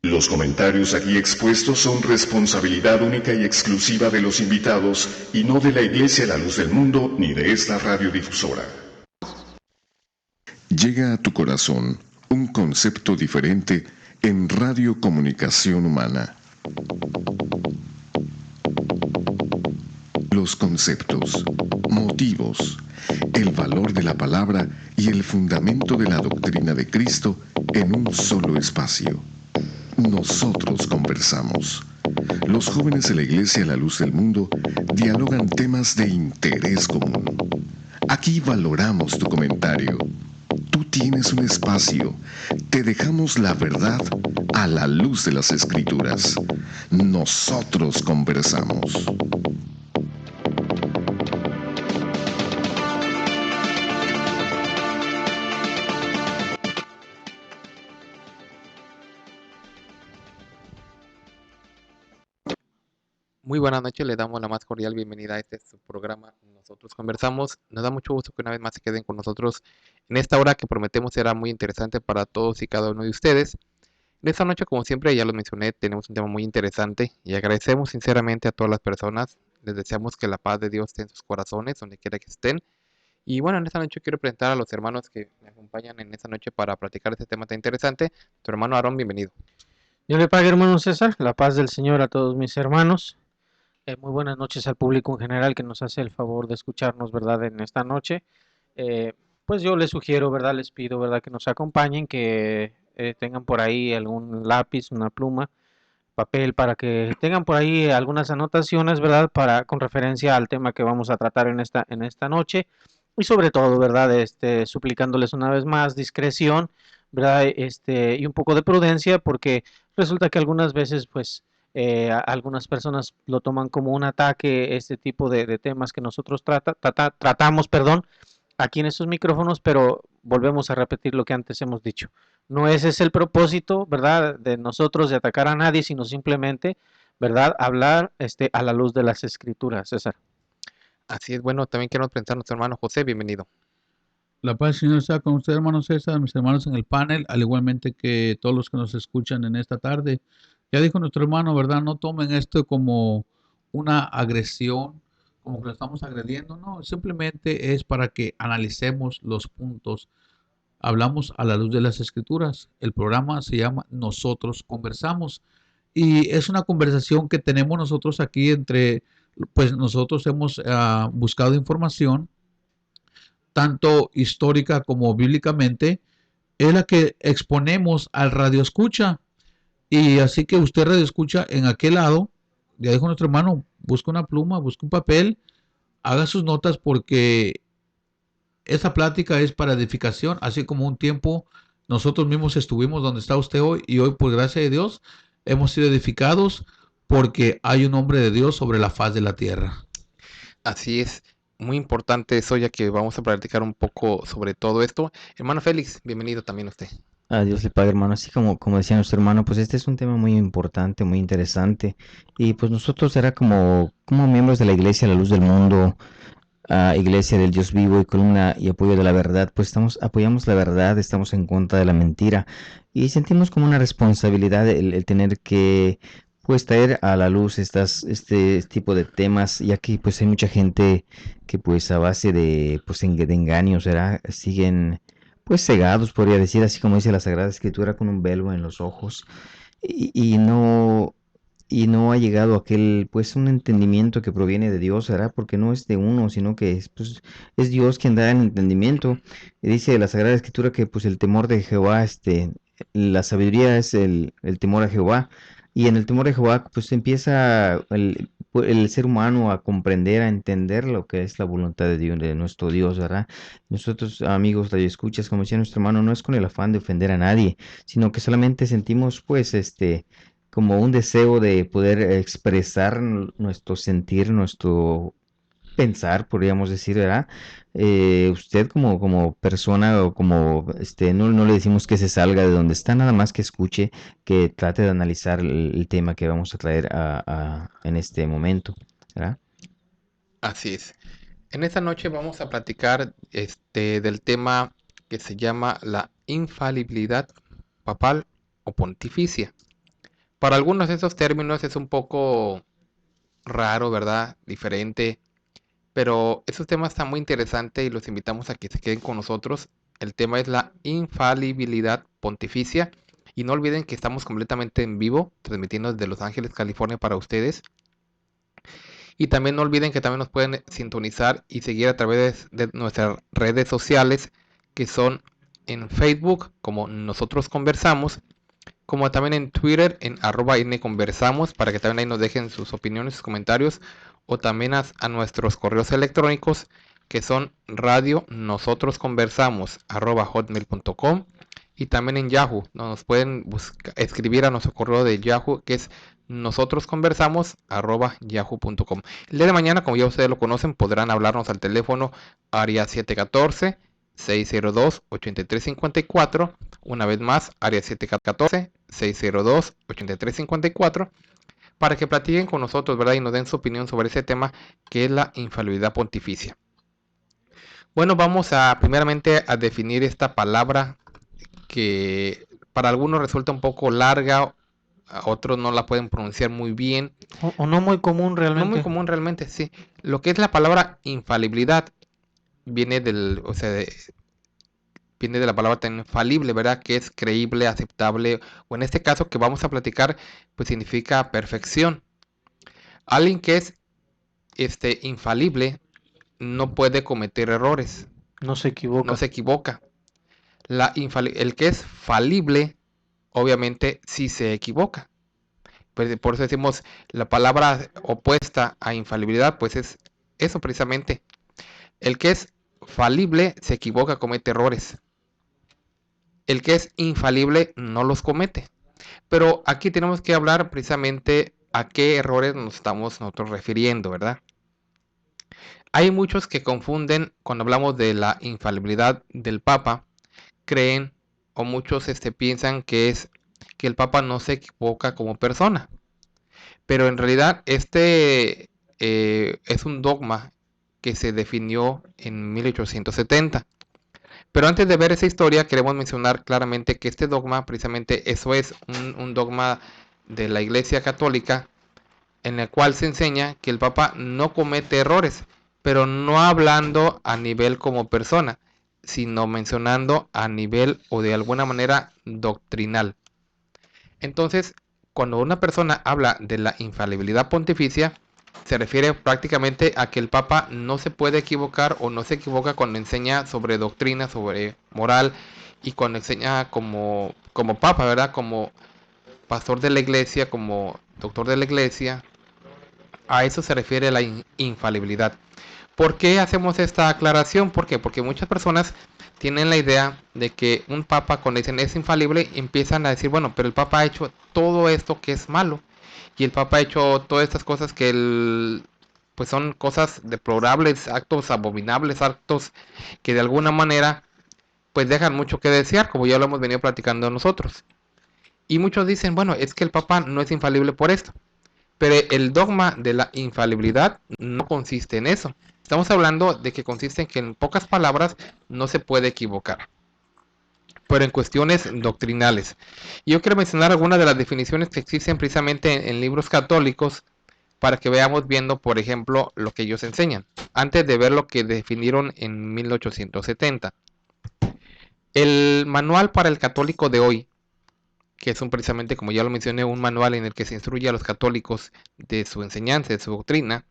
Los comentarios aquí expuestos son responsabilidad única y exclusiva de los invitados y no de la Iglesia La Luz del Mundo ni de esta radiodifusora. Llega a tu corazón un concepto diferente en Radio Comunicación Humana. Los conceptos, motivos, el valor de la palabra y el fundamento de la doctrina de Cristo en un solo espacio. Nosotros conversamos. Los jóvenes de la Iglesia La Luz del Mundo dialogan temas de interés común. Aquí valoramos tu comentario. Tú tienes un espacio. Te dejamos la verdad a la luz de las Escrituras. Nosotros conversamos. Muy buenas noches, le damos la más cordial bienvenida a este su programa Nosotros Conversamos. Nos da mucho gusto que una vez más se queden con nosotros en esta hora que prometemos será muy interesante para todos y cada uno de ustedes. En esta noche, como siempre, ya lo mencioné, tenemos un tema muy interesante y agradecemos sinceramente a todas las personas. Les deseamos que la paz de Dios esté en sus corazones, donde quiera que estén. Y bueno, en esta noche quiero presentar a los hermanos que me acompañan en esta noche para platicar este tema tan interesante. Tu hermano Aarón, bienvenido. Yo le pague, hermano César, la paz del Señor a todos mis hermanos. Muy buenas noches al público en general que nos hace el favor de escucharnos, ¿verdad? En esta noche. Pues yo les sugiero, ¿verdad? Les pido, ¿verdad? Que nos acompañen, que tengan por ahí algún lápiz, una pluma, papel, para que tengan por ahí algunas anotaciones, ¿verdad? Con referencia al tema que vamos a tratar en esta noche. Y sobre todo, ¿verdad? Suplicándoles una vez más discreción, ¿verdad? Y un poco de prudencia, porque resulta que algunas veces, pues, algunas personas lo toman como un ataque, este tipo de temas que nosotros tratamos, perdón, aquí en estos micrófonos, pero volvemos a repetir lo que antes hemos dicho. No ese es el propósito, ¿verdad?, de nosotros de atacar a nadie, sino simplemente, ¿verdad?, hablar a la luz de las escrituras, César. Así es, bueno, también quiero presentar a nuestro hermano José, bienvenido. La paz del Señor está con usted, hermano César, mis hermanos en el panel, al igualmente que todos los que nos escuchan en esta tarde. Ya dijo nuestro hermano, ¿verdad? No tomen esto como una agresión, como que lo estamos agrediendo, no, simplemente es para que analicemos los puntos. Hablamos a la luz de las escrituras. El programa se llama Nosotros Conversamos y es una conversación que tenemos nosotros aquí entre, pues nosotros hemos buscado información tanto histórica como bíblicamente, es la que exponemos al radio escucha. Y así que usted radio escucha en aquel lado, ya dijo nuestro hermano, busca una pluma, busca un papel, haga sus notas porque esa plática es para edificación, así como un tiempo nosotros mismos estuvimos donde está usted hoy y hoy por gracia de Dios hemos sido edificados porque hay un hombre de Dios sobre la faz de la tierra. Así es, muy importante eso, ya que vamos a platicar un poco sobre todo esto. Hermano Félix, bienvenido también usted. A Dios le pague, hermano. Así como decía nuestro hermano, pues este es un tema muy importante, muy interesante. Y pues nosotros era como miembros de la Iglesia La Luz del Mundo, Iglesia del Dios Vivo y columna y apoyo de la verdad, pues apoyamos la verdad, estamos en contra de la mentira. Y sentimos como una responsabilidad el tener que pues traer a la luz este tipo de temas, ya que pues hay mucha gente que pues a base de engaños, ¿verdad? Siguen pues cegados, podría decir, así como dice la Sagrada Escritura, con un velo en los ojos y no ha llegado aquel, pues, un entendimiento que proviene de Dios, ¿verdad? Porque no es de uno, sino que es Dios quien da el entendimiento. Y dice la Sagrada Escritura que, pues, el temor de Jehová, la sabiduría es el temor a Jehová. Y en el temor de Jehová, pues, empieza el ser humano a comprender, a entender lo que es la voluntad de Dios, de nuestro Dios, ¿verdad? Nosotros, amigos, escuchas, como decía nuestro hermano, no es con el afán de ofender a nadie, sino que solamente sentimos, pues, como un deseo de poder expresar nuestro sentir, nuestro pensar, podríamos decir, ¿verdad? Usted como persona o como, no le decimos que se salga de donde está, nada más que escuche, que trate de analizar el tema que vamos a traer en este momento, ¿verdad? Así es. En esta noche vamos a platicar del tema que se llama la infalibilidad papal o pontificia. Para algunos de esos términos es un poco raro, ¿verdad? Diferente, pero esos temas están muy interesantes y los invitamos a que se queden con nosotros. El tema es la infalibilidad pontificia y no olviden que estamos completamente en vivo, transmitiendo desde Los Ángeles, California para ustedes. Y también no olviden que también nos pueden sintonizar y seguir a través de nuestras redes sociales, que son en Facebook como Nosotros Conversamos, como también en Twitter en @nconversamos, para que también ahí nos dejen sus opiniones, sus comentarios, o también a nuestros correos electrónicos, que son radionosotrosconversamos@hotmail.com, y también en Yahoo, nos pueden escribir a nuestro correo de Yahoo, que es nosotrosconversamos@yahoo.com. El día de mañana, como ya ustedes lo conocen, podrán hablarnos al teléfono área 714-602-8354. Una vez más, área 714-602-8354, para que platiquen con nosotros, ¿verdad? Y nos den su opinión sobre ese tema, que es la infalibilidad pontificia. Bueno, vamos primeramente a definir esta palabra, que para algunos resulta un poco larga, a otros no la pueden pronunciar muy bien. O no muy común No realmente. muy común realmente, sí. Lo que es la palabra infalibilidad viene viene de la palabra tan infalible, ¿verdad? Que es creíble, aceptable, o en este caso que vamos a platicar, pues significa perfección. Alguien que es infalible no puede cometer errores, No se equivoca. no se equivoca. El que es falible, obviamente, sí se equivoca. Pues por eso decimos la palabra opuesta a infalibilidad, pues es eso precisamente. El que es falible se equivoca, comete errores. El que es infalible no los comete. Pero aquí tenemos que hablar precisamente a qué errores nos estamos nosotros refiriendo, ¿verdad? Hay muchos que confunden cuando hablamos de la infalibilidad del Papa, creen, o muchos piensan que es que el Papa no se equivoca como persona. Pero en realidad es un dogma que se definió en 1870. Pero antes de ver esa historia, queremos mencionar claramente que este dogma, precisamente eso es un dogma de la Iglesia Católica, en el cual se enseña que el Papa no comete errores, pero no hablando a nivel como persona, sino mencionando a nivel o de alguna manera doctrinal. Entonces, cuando una persona habla de la infalibilidad pontificia, se refiere prácticamente a que el Papa no se puede equivocar o no se equivoca cuando enseña sobre doctrina, sobre moral, y cuando enseña como Papa, ¿verdad? Como pastor de la iglesia, como doctor de la iglesia. A eso se refiere la infalibilidad. ¿Por qué hacemos esta aclaración? ¿Por qué? Porque muchas personas tienen la idea de que un papa, cuando dicen es infalible, empiezan a decir, bueno, pero el papa ha hecho todo esto que es malo. Y el papa ha hecho todas estas cosas que pues son cosas deplorables, actos abominables, actos que de alguna manera pues dejan mucho que desear, como ya lo hemos venido platicando nosotros. Y muchos dicen, bueno, es que el papa no es infalible por esto. Pero el dogma de la infalibilidad no consiste en eso. Estamos hablando de que consiste en que, en pocas palabras, no se puede equivocar, pero en cuestiones doctrinales. Y yo quiero mencionar algunas de las definiciones que existen precisamente en libros católicos, para que veamos viendo, por ejemplo, lo que ellos enseñan, antes de ver lo que definieron en 1870. El manual para el católico de hoy, que es precisamente, como ya lo mencioné, un manual en el que se instruye a los católicos de su enseñanza, de su doctrina,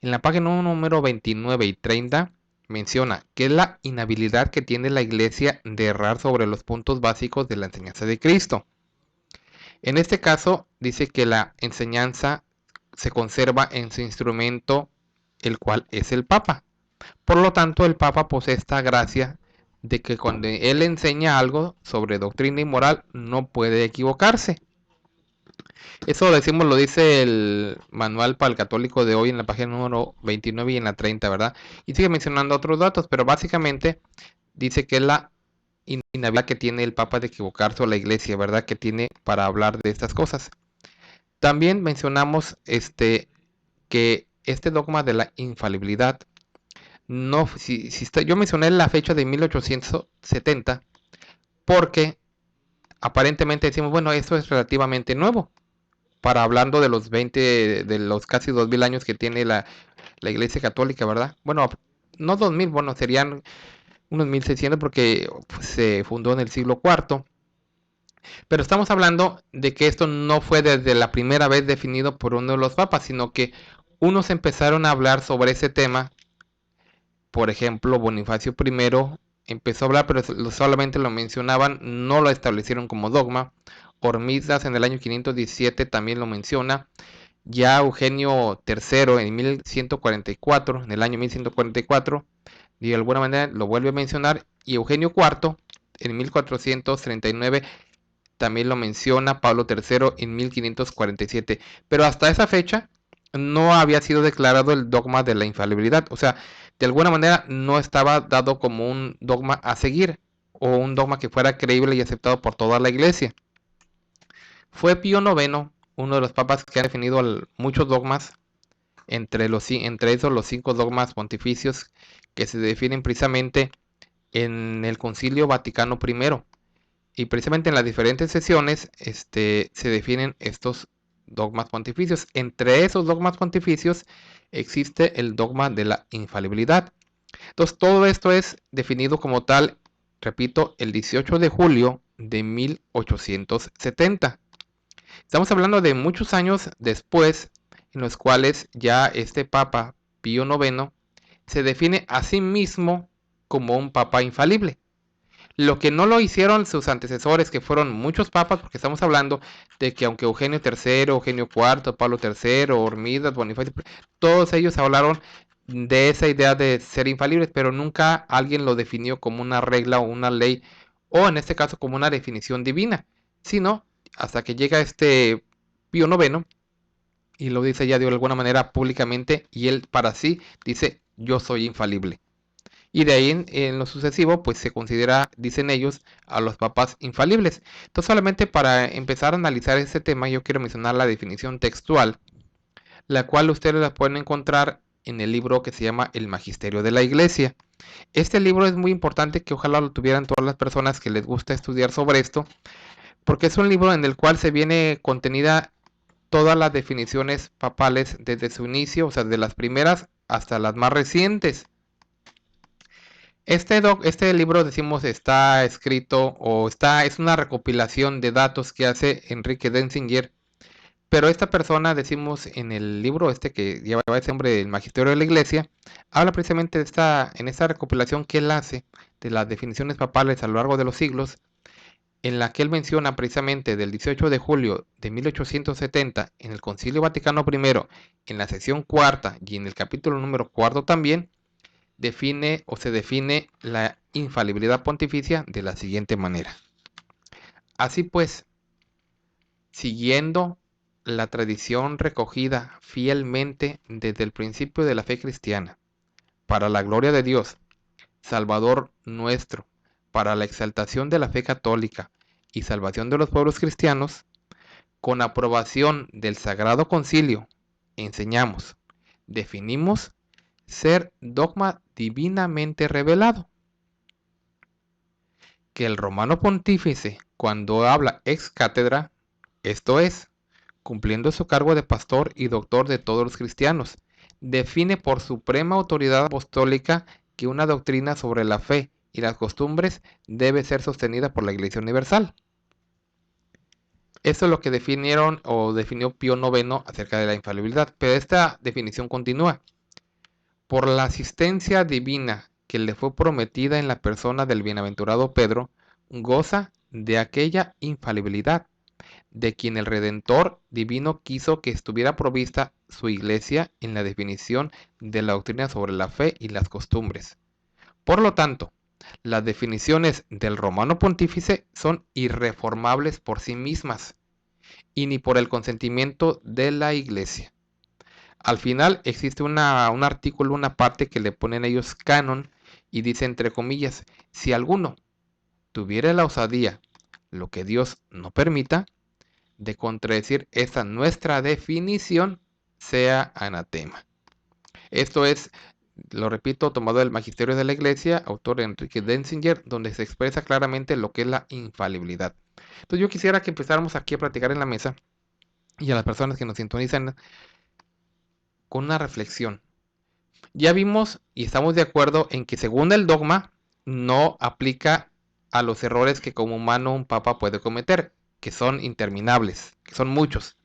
en la página número 29 y 30 menciona que es la inhabilidad que tiene la iglesia de errar sobre los puntos básicos de la enseñanza de Cristo. En este caso dice que la enseñanza se conserva en su instrumento, el cual es el Papa. Por lo tanto, el Papa posee esta gracia de que cuando él enseña algo sobre doctrina y moral, no puede equivocarse. Eso lo dice el manual para el católico de hoy en la página número 29 y en la 30, ¿verdad? Y sigue mencionando otros datos, pero básicamente dice que es la inhabilidad que tiene el Papa de equivocarse, o la iglesia, ¿verdad? Que tiene para hablar de estas cosas. También mencionamos que este dogma de la infalibilidad, no, yo mencioné la fecha de 1870 porque aparentemente decimos, bueno, esto es relativamente nuevo. para hablando de los 20, de los casi 2000 años que tiene la Iglesia Católica, ¿verdad? Bueno, no 2000, bueno, serían unos 1600 porque pues, se fundó en el siglo IV. Pero estamos hablando de que esto no fue desde la primera vez definido por uno de los papas, sino que unos empezaron a hablar sobre ese tema. Por ejemplo, Bonifacio I empezó a hablar, pero solamente lo mencionaban, no lo establecieron como dogma. Hormisdas en el año 517 también lo menciona. Ya Eugenio III en 1144, en el año 1144, de alguna manera lo vuelve a mencionar. Y Eugenio IV en 1439 también lo menciona. Pablo III en 1547. Pero hasta esa fecha no había sido declarado el dogma de la infalibilidad. O sea, de alguna manera no estaba dado como un dogma a seguir o un dogma que fuera creíble y aceptado por toda la iglesia. Fue Pío IX, uno de los papas que ha definido muchos dogmas, entre esos los 5 dogmas pontificios que se definen precisamente en el Concilio Vaticano I. Y precisamente en las diferentes sesiones se definen estos dogmas pontificios. Entre esos dogmas pontificios existe el dogma de la infalibilidad. Entonces todo esto es definido como tal, repito, el 18 de julio de 1870. Estamos hablando de muchos años después, en los cuales ya este Papa Pío IX se define a sí mismo como un Papa infalible. Lo que no lo hicieron sus antecesores, que fueron muchos papas, porque estamos hablando de que aunque Eugenio III, Eugenio IV, Pablo III, Hormisdas, Bonifacio, todos ellos hablaron de esa idea de ser infalibles, pero nunca alguien lo definió como una regla o una ley, o en este caso como una definición divina, sino hasta que llega este Pío IX y lo dice ya de alguna manera públicamente, y él para sí dice: yo soy infalible. Y de ahí en lo sucesivo, pues se considera, dicen ellos, a los papas infalibles. Entonces, solamente para empezar a analizar este tema, yo quiero mencionar la definición textual, la cual ustedes la pueden encontrar en el libro que se llama El Magisterio de la Iglesia. Este libro es muy importante, que ojalá lo tuvieran todas las personas que les gusta estudiar sobre esto, porque es un libro en el cual se viene contenida todas las definiciones papales desde su inicio, o sea, de las primeras hasta las más recientes. Este libro, decimos, está escrito es una recopilación de datos que hace Enrique Denzinger, pero esta persona, decimos, en el libro que lleva ese nombre, El Magisterio de la Iglesia, habla precisamente en esta recopilación que él hace de las definiciones papales a lo largo de los siglos, en la que él menciona precisamente del 18 de julio de 1870 en el Concilio Vaticano I, en la sección cuarta y en el capítulo número 4 también, se define la infalibilidad pontificia de la siguiente manera. Así pues, siguiendo la tradición recogida fielmente desde el principio de la fe cristiana, para la gloria de Dios, Salvador nuestro, para la exaltación de la fe católica y salvación de los pueblos cristianos, con aprobación del Sagrado Concilio, enseñamos, definimos ser dogma divinamente revelado, que el romano pontífice, cuando habla ex cátedra, esto es, cumpliendo su cargo de pastor y doctor de todos los cristianos, define por suprema autoridad apostólica que una doctrina sobre la fe y las costumbres debe ser sostenida por la Iglesia Universal. Eso es lo que definió Pío IX acerca de la infalibilidad, pero esta definición continúa. Por la asistencia divina que le fue prometida en la persona del bienaventurado Pedro, goza de aquella infalibilidad, de quien el Redentor divino quiso que estuviera provista su iglesia en la definición de la doctrina sobre la fe y las costumbres. Por lo tanto, las definiciones del Romano Pontífice son irreformables por sí mismas, y ni por el consentimiento de la iglesia. Al final existe un artículo, una parte que le ponen ellos canon, y dice entre comillas: si alguno tuviera la osadía, lo que Dios no permita, de contradecir esta nuestra definición, sea anatema. Esto es, lo repito, tomado del Magisterio de la Iglesia, autor Enrique Denzinger, donde se expresa claramente lo que es la infalibilidad. Entonces yo quisiera que empezáramos aquí a platicar en la mesa y a las personas que nos sintonizan con una reflexión. Ya vimos y estamos de acuerdo en que según el dogma no aplica a los errores que como humano un papa puede cometer, que son interminables, que son muchos.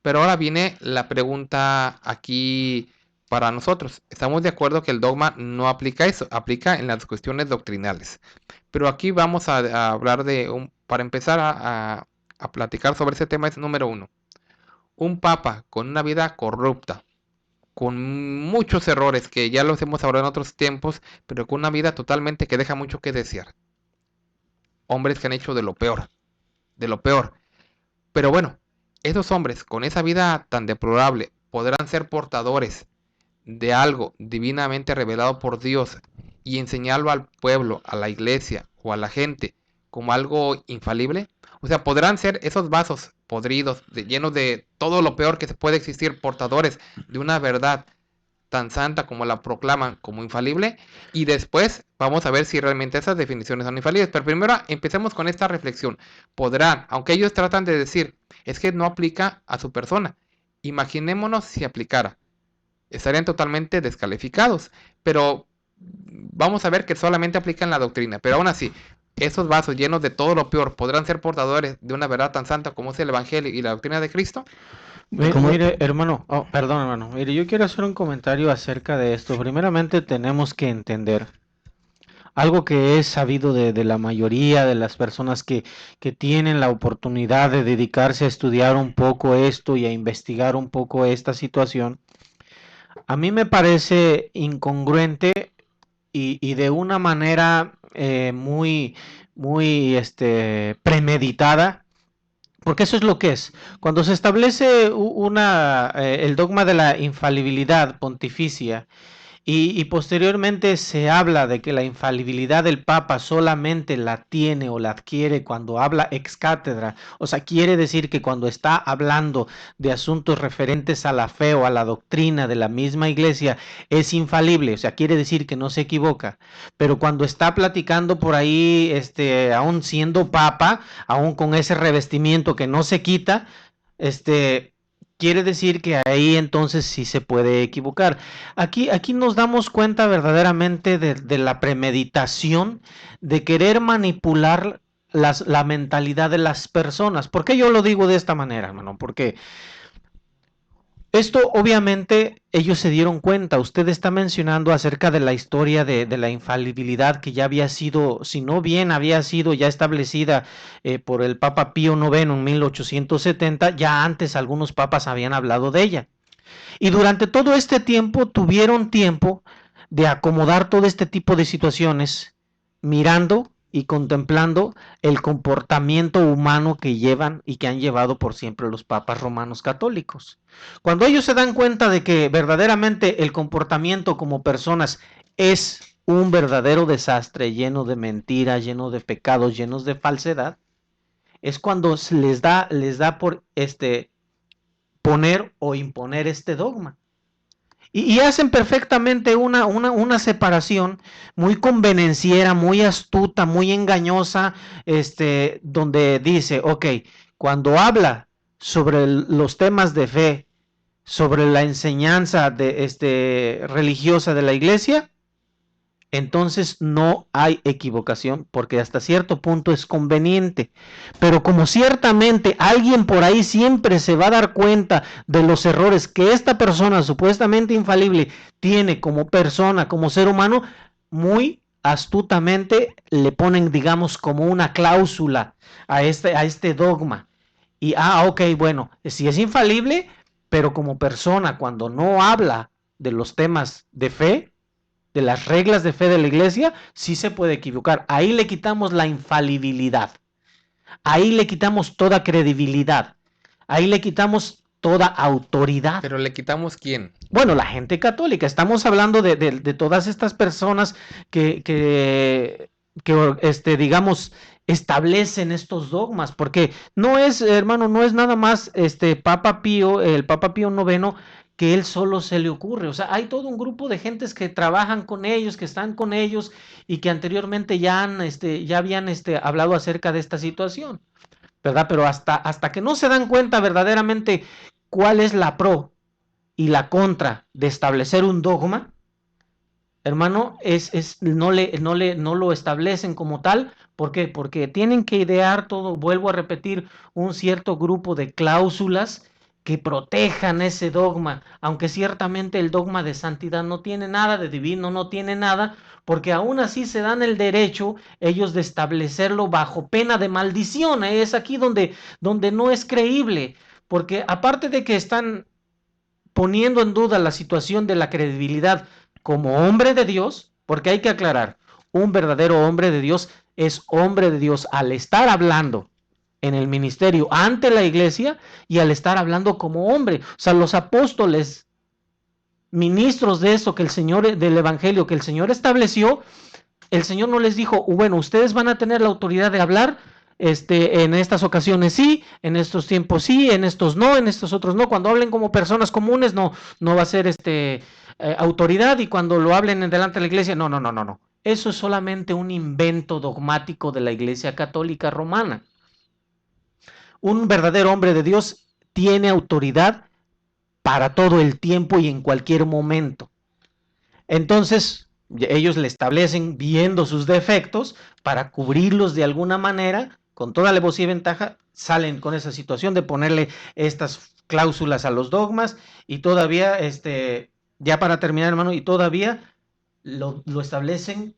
Pero ahora viene la pregunta aquí para nosotros. Estamos de acuerdo que el dogma no aplica eso, aplica en las cuestiones doctrinales. Pero aquí vamos a hablar para empezar a platicar sobre ese tema es número 1. Un papa con una vida corrupta, con muchos errores que ya los hemos hablado en otros tiempos, pero con una vida totalmente que deja mucho que desear. Hombres que han hecho de lo peor, de lo peor. Pero bueno, esos hombres con esa vida tan deplorable podrán ser portadores de algo divinamente revelado por Dios y enseñarlo al pueblo, a la iglesia o a la gente como algo infalible. O sea, podrán ser esos vasos podridos, llenos de todo lo peor que se puede existir, portadores de una verdad tan santa como la proclaman como infalible, y después vamos a ver si realmente esas definiciones son infalibles. Pero primero empecemos con esta reflexión. Podrán, aunque ellos tratan de decir, es que no aplica a su persona. Imaginémonos si aplicara. Estarían totalmente descalificados, pero vamos a ver que solamente aplican la doctrina. Pero aún así, esos vasos llenos de todo lo peor podrán ser portadores de una verdad tan santa como es el Evangelio y la doctrina de Cristo. Mire, hermano, perdón, hermano. Mire, yo quiero hacer un comentario acerca de esto. Primeramente tenemos que entender algo que es sabido de la mayoría de las personas que tienen la oportunidad de dedicarse a estudiar un poco esto y a investigar un poco esta situación. A mí me parece incongruente y de una manera muy premeditada. Porque eso es lo que es. Cuando se establece el dogma de la infalibilidad pontificia y posteriormente se habla de que la infalibilidad del Papa solamente la tiene o la adquiere cuando habla ex cátedra, o sea, quiere decir que cuando está hablando de asuntos referentes a la fe o a la doctrina de la misma iglesia es infalible, o sea, quiere decir que no se equivoca, pero cuando está platicando por ahí, aún siendo Papa, aún con ese revestimiento que no se quita, quiere decir que ahí entonces sí se puede equivocar. Aquí nos damos cuenta verdaderamente de la premeditación de querer manipular la mentalidad de las personas. ¿Por qué yo lo digo de esta manera, hermano? Porque esto obviamente ellos se dieron cuenta. Usted está mencionando acerca de la historia de la infalibilidad que ya había sido, si no bien había sido ya establecida por el Papa Pío IX en 1870, ya antes algunos papas habían hablado de ella. Y durante todo este tiempo tuvieron tiempo de acomodar todo este tipo de situaciones, mirando y contemplando el comportamiento humano que llevan y que han llevado por siempre los papas romanos católicos. Cuando ellos se dan cuenta de que verdaderamente el comportamiento como personas es un verdadero desastre, lleno de mentiras, lleno de pecados, llenos de falsedad, es cuando les da por poner o imponer este dogma. Y hacen perfectamente una separación muy convenenciera, muy astuta, muy engañosa, donde dice, ok, cuando habla sobre los temas de fe, sobre la enseñanza religiosa de la iglesia, entonces no hay equivocación porque hasta cierto punto es conveniente. Pero como ciertamente alguien por ahí siempre se va a dar cuenta de los errores que esta persona supuestamente infalible tiene como persona, como ser humano, muy astutamente le ponen, digamos, como una cláusula a este dogma. Y, ok, bueno, si es infalible, pero como persona, cuando no habla de los temas de fe, de las reglas de fe de la iglesia, sí se puede equivocar. Ahí le quitamos la infalibilidad. Ahí le quitamos toda credibilidad. Ahí le quitamos toda autoridad. ¿Pero le quitamos quién? Bueno, la gente católica. Estamos hablando de todas estas personas que digamos, establecen estos dogmas, porque no es, hermano, no es nada más el Papa Pío IX, que él solo se le ocurre. O sea, hay todo un grupo de gentes que trabajan con ellos, que están con ellos y que anteriormente ya habían hablado acerca de esta situación. ¿verdad? Pero hasta que no se dan cuenta verdaderamente cuál es la pro y la contra de establecer un dogma, hermano, no lo establecen como tal. ¿Por qué? Porque tienen que idear todo, vuelvo a repetir, un cierto grupo de cláusulas que protejan ese dogma, aunque ciertamente el dogma de santidad no tiene nada de divino, no tiene nada, porque aún así se dan el derecho ellos de establecerlo bajo pena de maldición. Es aquí donde no es creíble, porque aparte de que están poniendo en duda la situación de la credibilidad como hombre de Dios, porque hay que aclarar, un verdadero hombre de Dios es hombre de Dios al estar hablando en el ministerio ante la iglesia y al estar hablando como hombre. O sea, los apóstoles, ministros de eso que el Señor, del evangelio que el Señor estableció, el Señor no les dijo, bueno, ustedes van a tener la autoridad de hablar, en estas ocasiones sí, en estos tiempos sí, en estos no, en estos otros no. Cuando hablen como personas comunes no va a ser autoridad, y cuando lo hablen en delante de la iglesia, no. Eso es solamente un invento dogmático de la Iglesia Católica Romana. Un verdadero hombre de Dios tiene autoridad para todo el tiempo y en cualquier momento. Entonces, ellos le establecen viendo sus defectos para cubrirlos de alguna manera, con toda alevosía y ventaja, salen con esa situación de ponerle estas cláusulas a los dogmas, y todavía, ya para terminar, hermano, y todavía lo establecen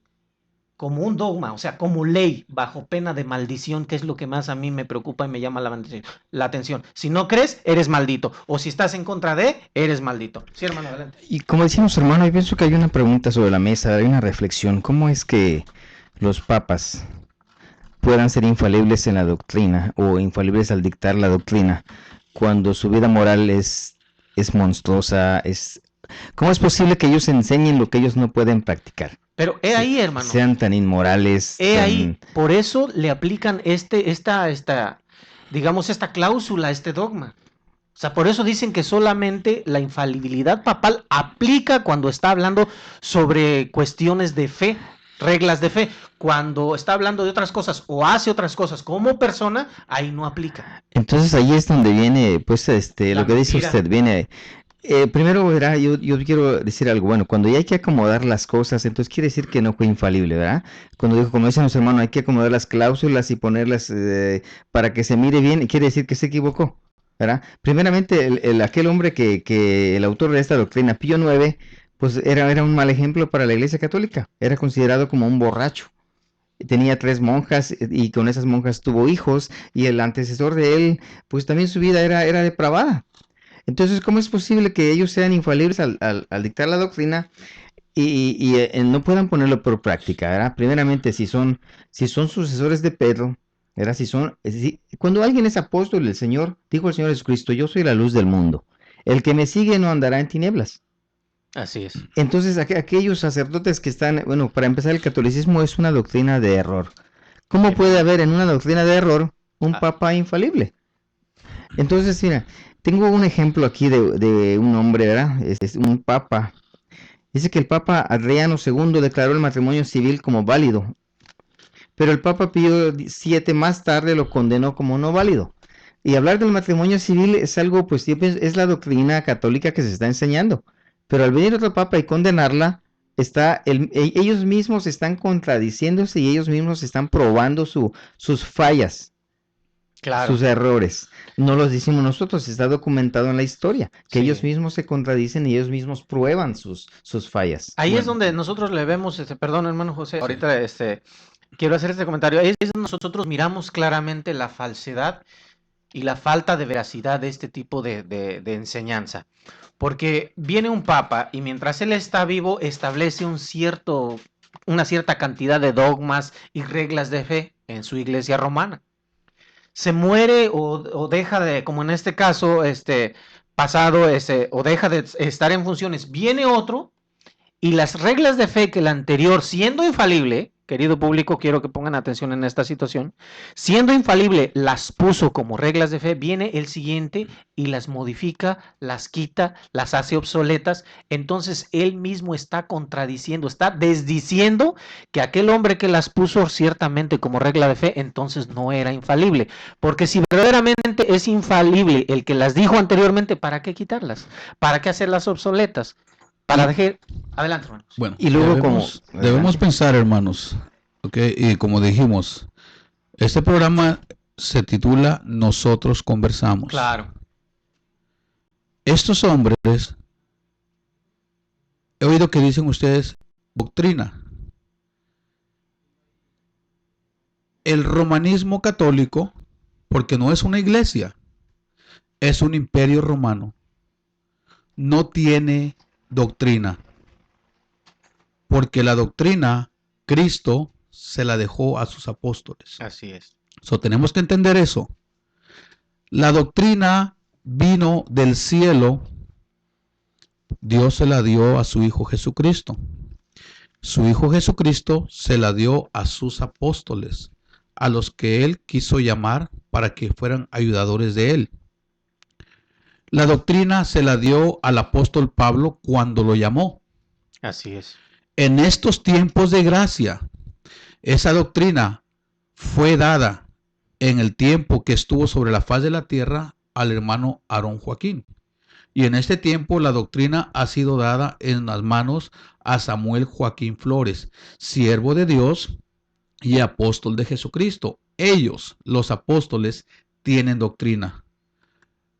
como un dogma, o sea, como ley, bajo pena de maldición, que es lo que más a mí me preocupa y me llama la atención. Si no crees, eres maldito, o si estás en contra de, eres maldito. Sí, hermano, adelante. Y como decíamos, hermano, yo pienso que hay una pregunta sobre la mesa, hay una reflexión. ¿Cómo es que los papas puedan ser infalibles en la doctrina o infalibles al dictar la doctrina cuando su vida moral es monstruosa? ¿Cómo es posible que ellos enseñen lo que ellos no pueden practicar? Pero ahí, hermano. Sean tan inmorales. Ahí, por eso le aplican digamos, esta cláusula, este dogma. O sea, por eso dicen que solamente la infalibilidad papal aplica cuando está hablando sobre cuestiones de fe, reglas de fe. Cuando está hablando de otras cosas o hace otras cosas como persona, ahí no aplica. Entonces ahí es donde viene, pues, lo que dice usted, viene. Primero, ¿verdad? Yo quiero decir algo. Bueno, cuando ya hay que acomodar las cosas, entonces quiere decir que no fue infalible, ¿verdad? Cuando dijo, como dicen los hermanos, hay que acomodar las cláusulas y ponerlas para que se mire bien, quiere decir que se equivocó, ¿verdad? Primeramente, aquel hombre que el autor de esta doctrina, Pío IX, pues era un mal ejemplo para la Iglesia Católica. Era considerado como un borracho. Tenía 3 monjas y con esas monjas tuvo hijos, y el antecesor de él, pues también su vida era depravada. Entonces, ¿cómo es posible que ellos sean infalibles al dictar la doctrina y no puedan ponerlo por práctica, ¿verdad? Primeramente, si son sucesores de Pedro, ¿verdad? Cuando alguien es apóstol del Señor, dijo el Señor Jesucristo, yo soy la luz del mundo. El que me sigue no andará en tinieblas. Así es. Entonces, aquellos sacerdotes que están, bueno, para empezar, el catolicismo es una doctrina de error. ¿Cómo puede haber en una doctrina de error un papa infalible? Entonces, mira, tengo un ejemplo aquí de un hombre, ¿verdad? Es un papa. Dice que el Papa Adriano II declaró el matrimonio civil como válido, pero el Papa Pío VII más tarde lo condenó como no válido. Y hablar del matrimonio civil es algo, pues, es la doctrina católica que se está enseñando. Pero al venir otro papa y condenarla, ellos mismos están contradiciéndose y ellos mismos están probando sus fallas. Claro. Sus errores. No los decimos nosotros, está documentado en la historia, que ellos mismos se contradicen y ellos mismos prueban sus fallas. Ahí es donde nosotros le vemos, perdón, hermano José, ahorita quiero hacer este comentario. Ahí es donde nosotros miramos claramente la falsedad y la falta de veracidad de este tipo de enseñanza. Porque viene un papa y mientras él está vivo establece una cierta cantidad de dogmas y reglas de fe en su iglesia romana. Se muere o deja de, como en este caso, pasado, o deja de estar en funciones, viene otro, y las reglas de fe que el anterior, siendo infalible, querido público, quiero que pongan atención en esta situación. Siendo infalible, las puso como reglas de fe, viene el siguiente y las modifica, las quita, las hace obsoletas. Entonces él mismo está contradiciendo, está desdiciendo que aquel hombre que las puso ciertamente como regla de fe, entonces no era infalible. Porque si verdaderamente es infalible el que las dijo anteriormente, ¿para qué quitarlas? ¿Para qué hacerlas obsoletas? Para dejar... Adelante, hermanos. Bueno, Y luego debemos pensar, hermanos, ¿okay? Y como dijimos, este programa se titula Nosotros Conversamos. Claro. Estos hombres, he oído que dicen ustedes doctrina. El romanismo católico, porque no es una iglesia, es un imperio romano, no tiene doctrina, porque la doctrina Cristo se la dejó a sus apóstoles. Así es. Tenemos que entender eso. La doctrina vino del cielo, Dios se la dio a su Hijo Jesucristo. Su Hijo Jesucristo se la dio a sus apóstoles, a los que Él quiso llamar para que fueran ayudadores de Él. La doctrina se la dio al apóstol Pablo cuando lo llamó. Así es. En estos tiempos de gracia, esa doctrina fue dada en el tiempo que estuvo sobre la faz de la tierra al hermano Aarón Joaquín. Y en este tiempo la doctrina ha sido dada en las manos a Samuel Joaquín Flores, siervo de Dios y apóstol de Jesucristo. Ellos, los apóstoles, tienen doctrina.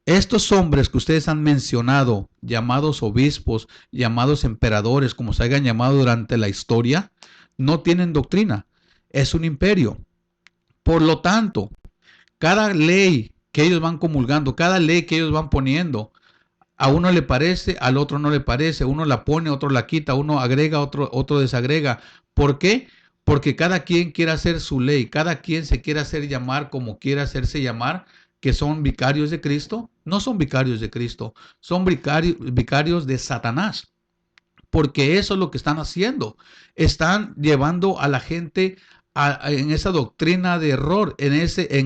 Estos hombres que ustedes han mencionado, llamados obispos, llamados emperadores, como se hayan llamado durante la historia, no tienen doctrina. Es un imperio. Por lo tanto, cada ley que ellos van comulgando, cada ley que ellos van poniendo, a uno le parece, al otro no le parece, uno la pone, otro la quita, uno agrega, otro desagrega. ¿Por qué? Porque cada quien quiere hacer su ley, cada quien se quiere hacer llamar como quiere hacerse llamar, que son vicarios de Cristo. No son vicarios de Cristo, son vicarios de Satanás. Porque eso es lo que están haciendo. Están llevando a la gente en esa doctrina de error, en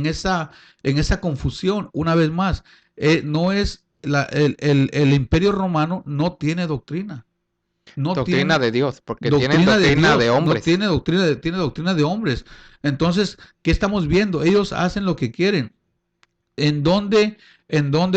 esa confusión. Una vez más, no es el imperio romano no tiene doctrina. No doctrina tiene de Dios, porque tienen doctrina de hombres. No tiene doctrina de hombres. Entonces, ¿qué estamos viendo? Ellos hacen lo que quieren. ¿En dónde,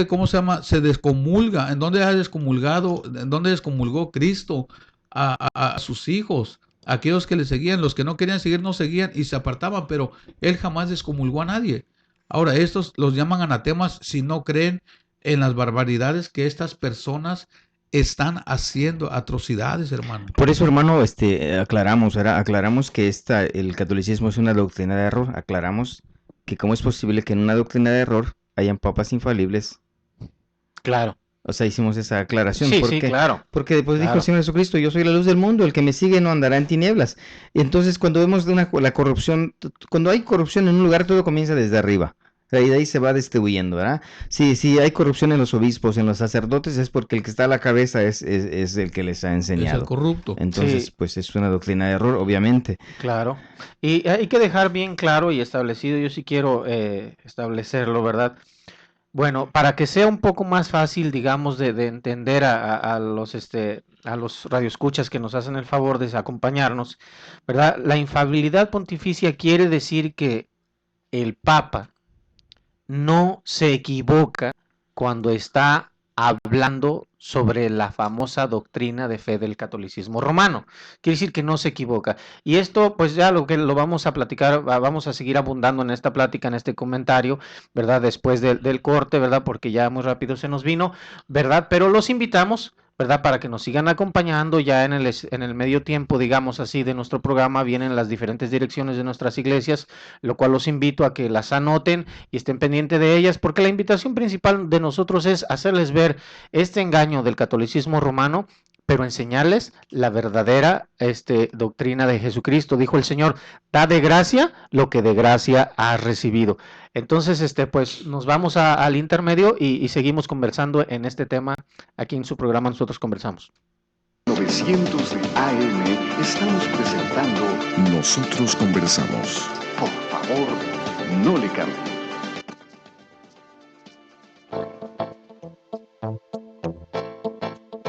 cómo se llama? Se descomulga. ¿En dónde ha descomulgado? ¿En dónde descomulgó Cristo a sus hijos? Aquellos que le seguían, los que no querían seguir no seguían y se apartaban, pero Él jamás descomulgó a nadie. Ahora, estos los llaman anatemas si no creen en las barbaridades que estas personas están haciendo, atrocidades, hermano. Por eso, hermano, aclaramos, ¿verdad? Aclaramos que el catolicismo es una doctrina de error. Aclaramos que cómo es posible que en una doctrina de error hayan papas infalibles. Claro. O sea, hicimos esa aclaración. Sí, ¿Por sí, qué? claro. Porque después dijo Claro. el Señor Jesucristo, yo soy la luz del mundo, el que me sigue no andará en tinieblas. Y entonces cuando vemos la corrupción, cuando hay corrupción en un lugar, todo comienza desde arriba. Y de ahí se va distribuyendo, ¿verdad? Si hay corrupción en los obispos, en los sacerdotes, es porque el que está a la cabeza es el que les ha enseñado. Es el corrupto. Entonces, Sí. pues es una doctrina de error, obviamente. Claro. Y hay que dejar bien claro y establecido, yo sí quiero establecerlo, ¿verdad? Bueno, para que sea un poco más fácil, digamos, de entender a los radioescuchas que nos hacen el favor de acompañarnos, ¿verdad? La infalibilidad pontificia quiere decir que el Papa no se equivoca cuando está hablando sobre la famosa doctrina de fe del catolicismo romano. Quiere decir que no se equivoca. Y esto, pues ya lo vamos a platicar, vamos a seguir abundando en esta plática, en este comentario, ¿verdad? Después del corte, ¿verdad? Porque ya muy rápido se nos vino, ¿verdad? Pero los invitamos, ¿verdad? Para que nos sigan acompañando ya en el medio tiempo, digamos así, de nuestro programa, vienen las diferentes direcciones de nuestras iglesias, lo cual los invito a que las anoten y estén pendientes de ellas, porque la invitación principal de nosotros es hacerles ver este engaño del catolicismo romano, pero enseñarles la verdadera doctrina de Jesucristo. Dijo el Señor, da de gracia lo que de gracia has recibido. Entonces, pues nos vamos al intermedio y seguimos conversando en este tema aquí en su programa Nosotros Conversamos. 900 de AM estamos presentando Nosotros Conversamos. Por favor, no le cambie.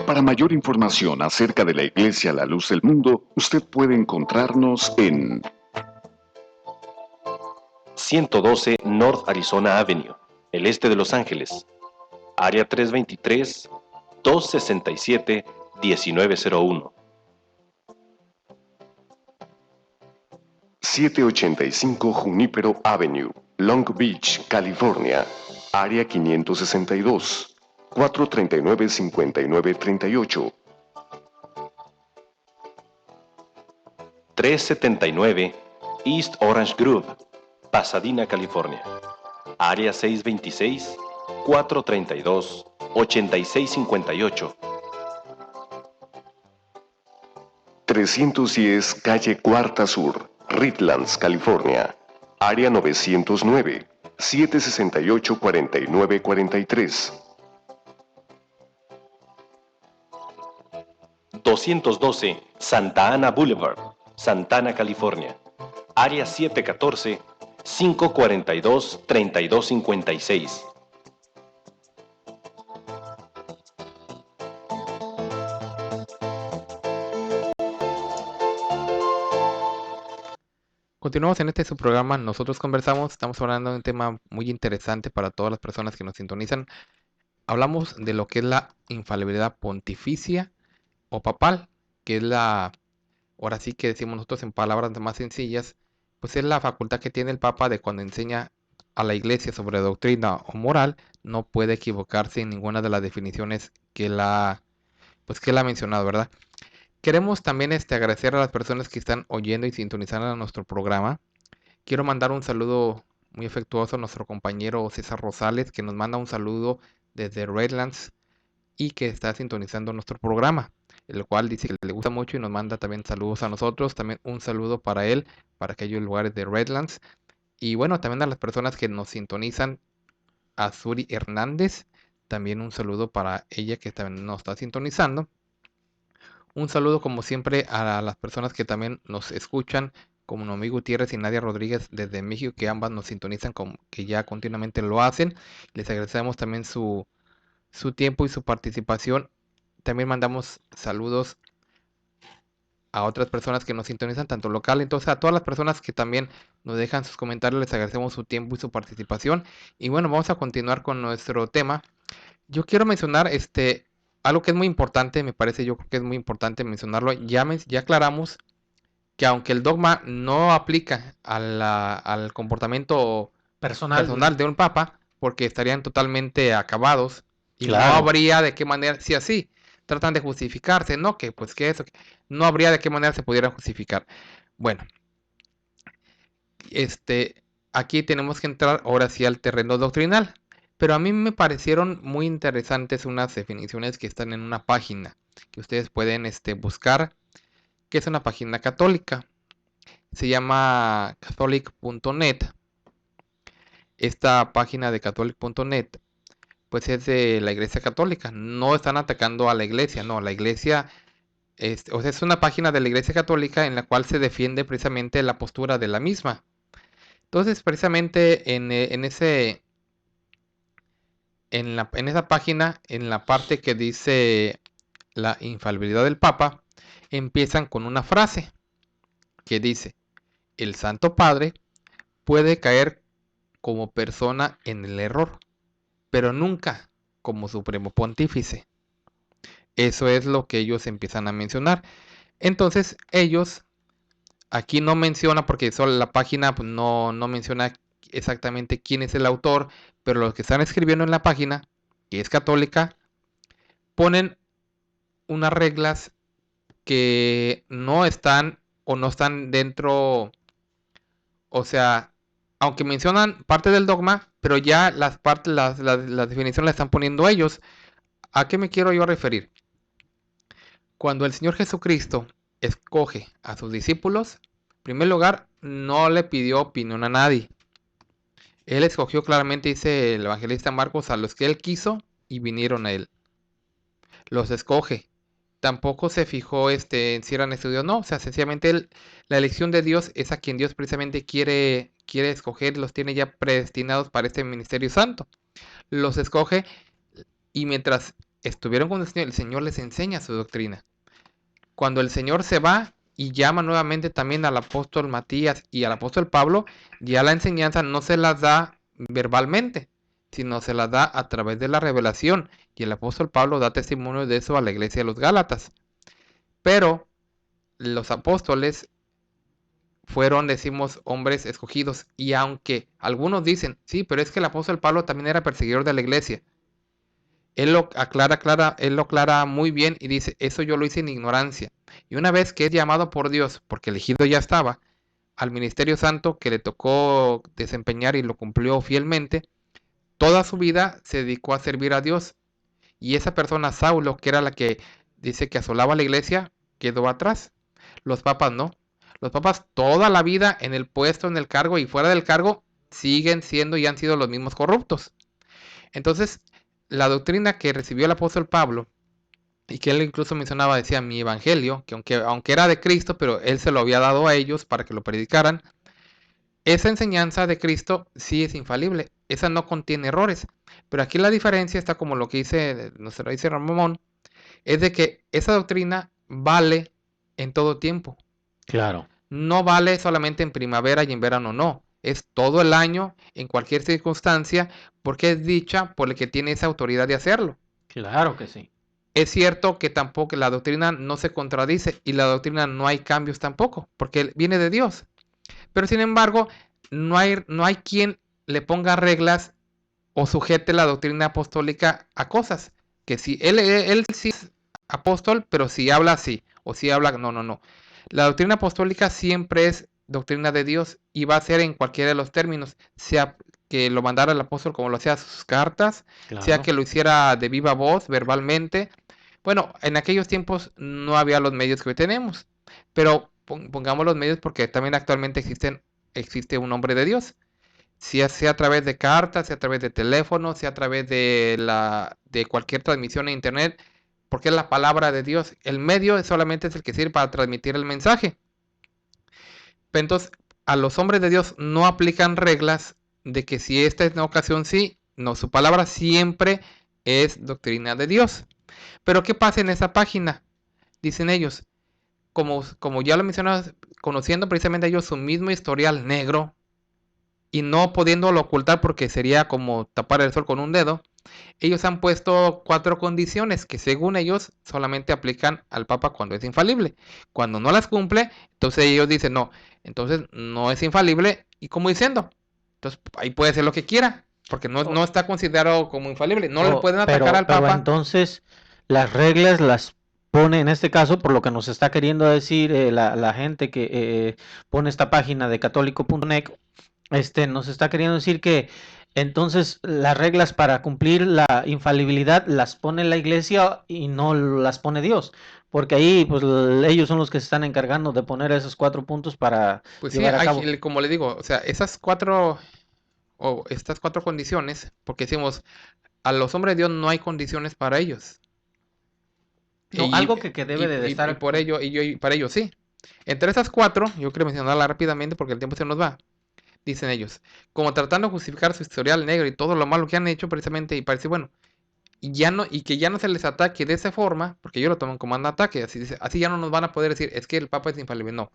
Para mayor información acerca de la Iglesia La Luz del Mundo, usted puede encontrarnos en 112 North Arizona Avenue, el este de Los Ángeles, área 323-267-1901. 785 Junípero Avenue, Long Beach, California, área 562, 439-5938. 379 East Orange Grove, Pasadena, California, área 626-432-8658. 310 Calle Cuarta Sur, Redlands, California, área 909, 768-4943. 212 Santa Ana Boulevard, Santana, California, área 714-542-3256. Continuamos en su programa, Nosotros Conversamos. Estamos hablando de un tema muy interesante para todas las personas que nos sintonizan. Hablamos de lo que es la infalibilidad pontificia o papal, que es ahora sí que decimos nosotros en palabras más sencillas, pues es la facultad que tiene el Papa de cuando enseña a la Iglesia sobre doctrina o moral, no puede equivocarse en ninguna de las definiciones que él ha mencionado, ¿verdad? Queremos también agradecer a las personas que están oyendo y sintonizando a nuestro programa. Quiero mandar un saludo muy afectuoso a nuestro compañero César Rosales, que nos manda un saludo desde Redlands y que está sintonizando nuestro programa, el cual dice que le gusta mucho y nos manda también saludos a nosotros. También un saludo para él, para aquellos lugares de Redlands. Y bueno, también a las personas que nos sintonizan, a Suri Hernández, también un saludo para ella que también nos está sintonizando. Un saludo como siempre a las personas que también nos escuchan, como Noemí Gutiérrez y Nadia Rodríguez desde México, que ambas nos sintonizan, que ya continuamente lo hacen. Les agradecemos también su tiempo y su participación. También mandamos saludos a otras personas que nos sintonizan, tanto local. Entonces, a todas las personas que también nos dejan sus comentarios, les agradecemos su tiempo y su participación. Y bueno, vamos a continuar con nuestro tema. Yo quiero mencionar algo que es muy importante, me parece, yo creo que es muy importante mencionarlo. Ya aclaramos que aunque el dogma no aplica al comportamiento personal de un papa, porque estarían totalmente acabados y no habría de qué manera, si así tratan de justificarse, ¿no? Que pues que eso, no habría de qué manera se pudiera justificar. Bueno, aquí tenemos que entrar ahora sí al terreno doctrinal. Pero a mí me parecieron muy interesantes unas definiciones que están en una página que ustedes pueden buscar, que es una página católica. Se llama catholic.net. Esta página de catholic.net pues es de la Iglesia Católica. No están atacando a la Iglesia, no, la Iglesia es una página de la Iglesia Católica en la cual se defiende precisamente la postura de la misma. Entonces, precisamente en esa página, en la parte que dice la infalibilidad del Papa, empiezan con una frase que dice: el Santo Padre puede caer como persona en el error, pero nunca como Supremo Pontífice. Eso es lo que ellos empiezan a mencionar. Entonces, ellos aquí no mencionan, porque solo la página pues, no menciona exactamente quién es el autor, pero los que están escribiendo en la página, que es católica, ponen unas reglas que no están dentro, o sea, aunque mencionan parte del dogma, pero ya las definiciones las están poniendo ellos. ¿A qué me quiero yo referir? Cuando el Señor Jesucristo escoge a sus discípulos, en primer lugar, no le pidió opinión a nadie. Él escogió claramente, dice el evangelista Marcos, a los que él quiso y vinieron a él. Los escoge. tampoco se fijó en si eran estudios o no. O sea, sencillamente la elección de Dios es a quien Dios precisamente quiere escoger, los tiene ya predestinados para este ministerio santo. Los escoge y mientras estuvieron con el Señor les enseña su doctrina. Cuando el Señor se va y llama nuevamente también al apóstol Matías y al apóstol Pablo, ya la enseñanza no se las da verbalmente, sino se las da a través de la revelación. Y el apóstol Pablo da testimonio de eso a la iglesia de los Gálatas. Pero los apóstoles fueron, decimos, hombres escogidos. Y aunque algunos dicen, sí, pero es que el apóstol Pablo también era perseguidor de la iglesia. Él lo aclara muy bien y dice, eso yo lo hice en ignorancia. Y una vez que es llamado por Dios, porque elegido ya estaba, al ministerio santo que le tocó desempeñar y lo cumplió fielmente, toda su vida se dedicó a servir a Dios. Y esa persona, Saulo, que era la que dice que asolaba la iglesia, quedó atrás. Los papas no. Los papas toda la vida en el puesto, en el cargo y fuera del cargo, siguen siendo y han sido los mismos corruptos. Entonces, la doctrina que recibió el apóstol Pablo, y que él incluso mencionaba, decía, mi evangelio, que aunque era de Cristo, pero él se lo había dado a ellos para que lo predicaran, esa enseñanza de Cristo sí es infalible, esa no contiene errores. Pero aquí la diferencia está como lo que dice Ramón, es de que esa doctrina vale en todo tiempo. Claro. No vale solamente en primavera y en verano, no. Es todo el año, en cualquier circunstancia, porque es dicha por el que tiene esa autoridad de hacerlo. Claro que sí. Es cierto que tampoco la doctrina no se contradice y la doctrina no hay cambios tampoco, porque viene de Dios. Pero sin embargo, no hay quien le ponga reglas o sujete la doctrina apostólica a cosas. Que si él sí es apóstol, pero si habla así, o si habla, no. La doctrina apostólica siempre es doctrina de Dios y va a ser en cualquiera de los términos, sea que lo mandara el apóstol como lo hacía sus cartas, Claro. sea que lo hiciera de viva voz, verbalmente. Bueno, en aquellos tiempos no había los medios que hoy tenemos, pero pongamos los medios porque también actualmente existe un hombre de Dios. Sea a través de cartas, sea a través de teléfono, sea a través de cualquier transmisión en internet, porque es la palabra de Dios. El medio solamente es el que sirve para transmitir el mensaje. Pero entonces, a los hombres de Dios no aplican reglas de que si esta es una ocasión sí, no, su palabra siempre es doctrina de Dios. Pero ¿qué pasa en esa página? Dicen ellos, como ya lo mencionaba, conociendo precisamente ellos su mismo historial negro y no pudiéndolo ocultar porque sería como tapar el sol con un dedo, ellos han puesto 4 condiciones que según ellos solamente aplican al Papa cuando es infalible. Cuando no las cumple, entonces ellos dicen no, entonces no es infalible y como diciendo, entonces ahí puede hacer lo que quiera, porque no está considerado como infalible, no le pueden atacar al pero Papa. entonces las reglas las pone, en este caso, por lo que nos está queriendo decir la gente que pone esta página de católico.net, nos está queriendo decir que entonces las reglas para cumplir la infalibilidad las pone la iglesia y no las pone Dios, porque ahí pues ellos son los que se están encargando de poner esos 4 puntos para Pues sí, llevar a cabo. como le digo, o sea, estas 4 condiciones, porque decimos, a los hombres de Dios no hay condiciones para ellos. No, algo que debe de estar. Y por ello, y para ellos sí. Entre esas 4, yo quiero mencionarla rápidamente porque el tiempo se nos va. Dicen ellos, como tratando de justificar su historial negro y todo lo malo que han hecho precisamente, y parece bueno, y que ya no se les ataque de esa forma, porque ellos lo toman como un ataque, así ya no nos van a poder decir, es que el Papa es infalible, no.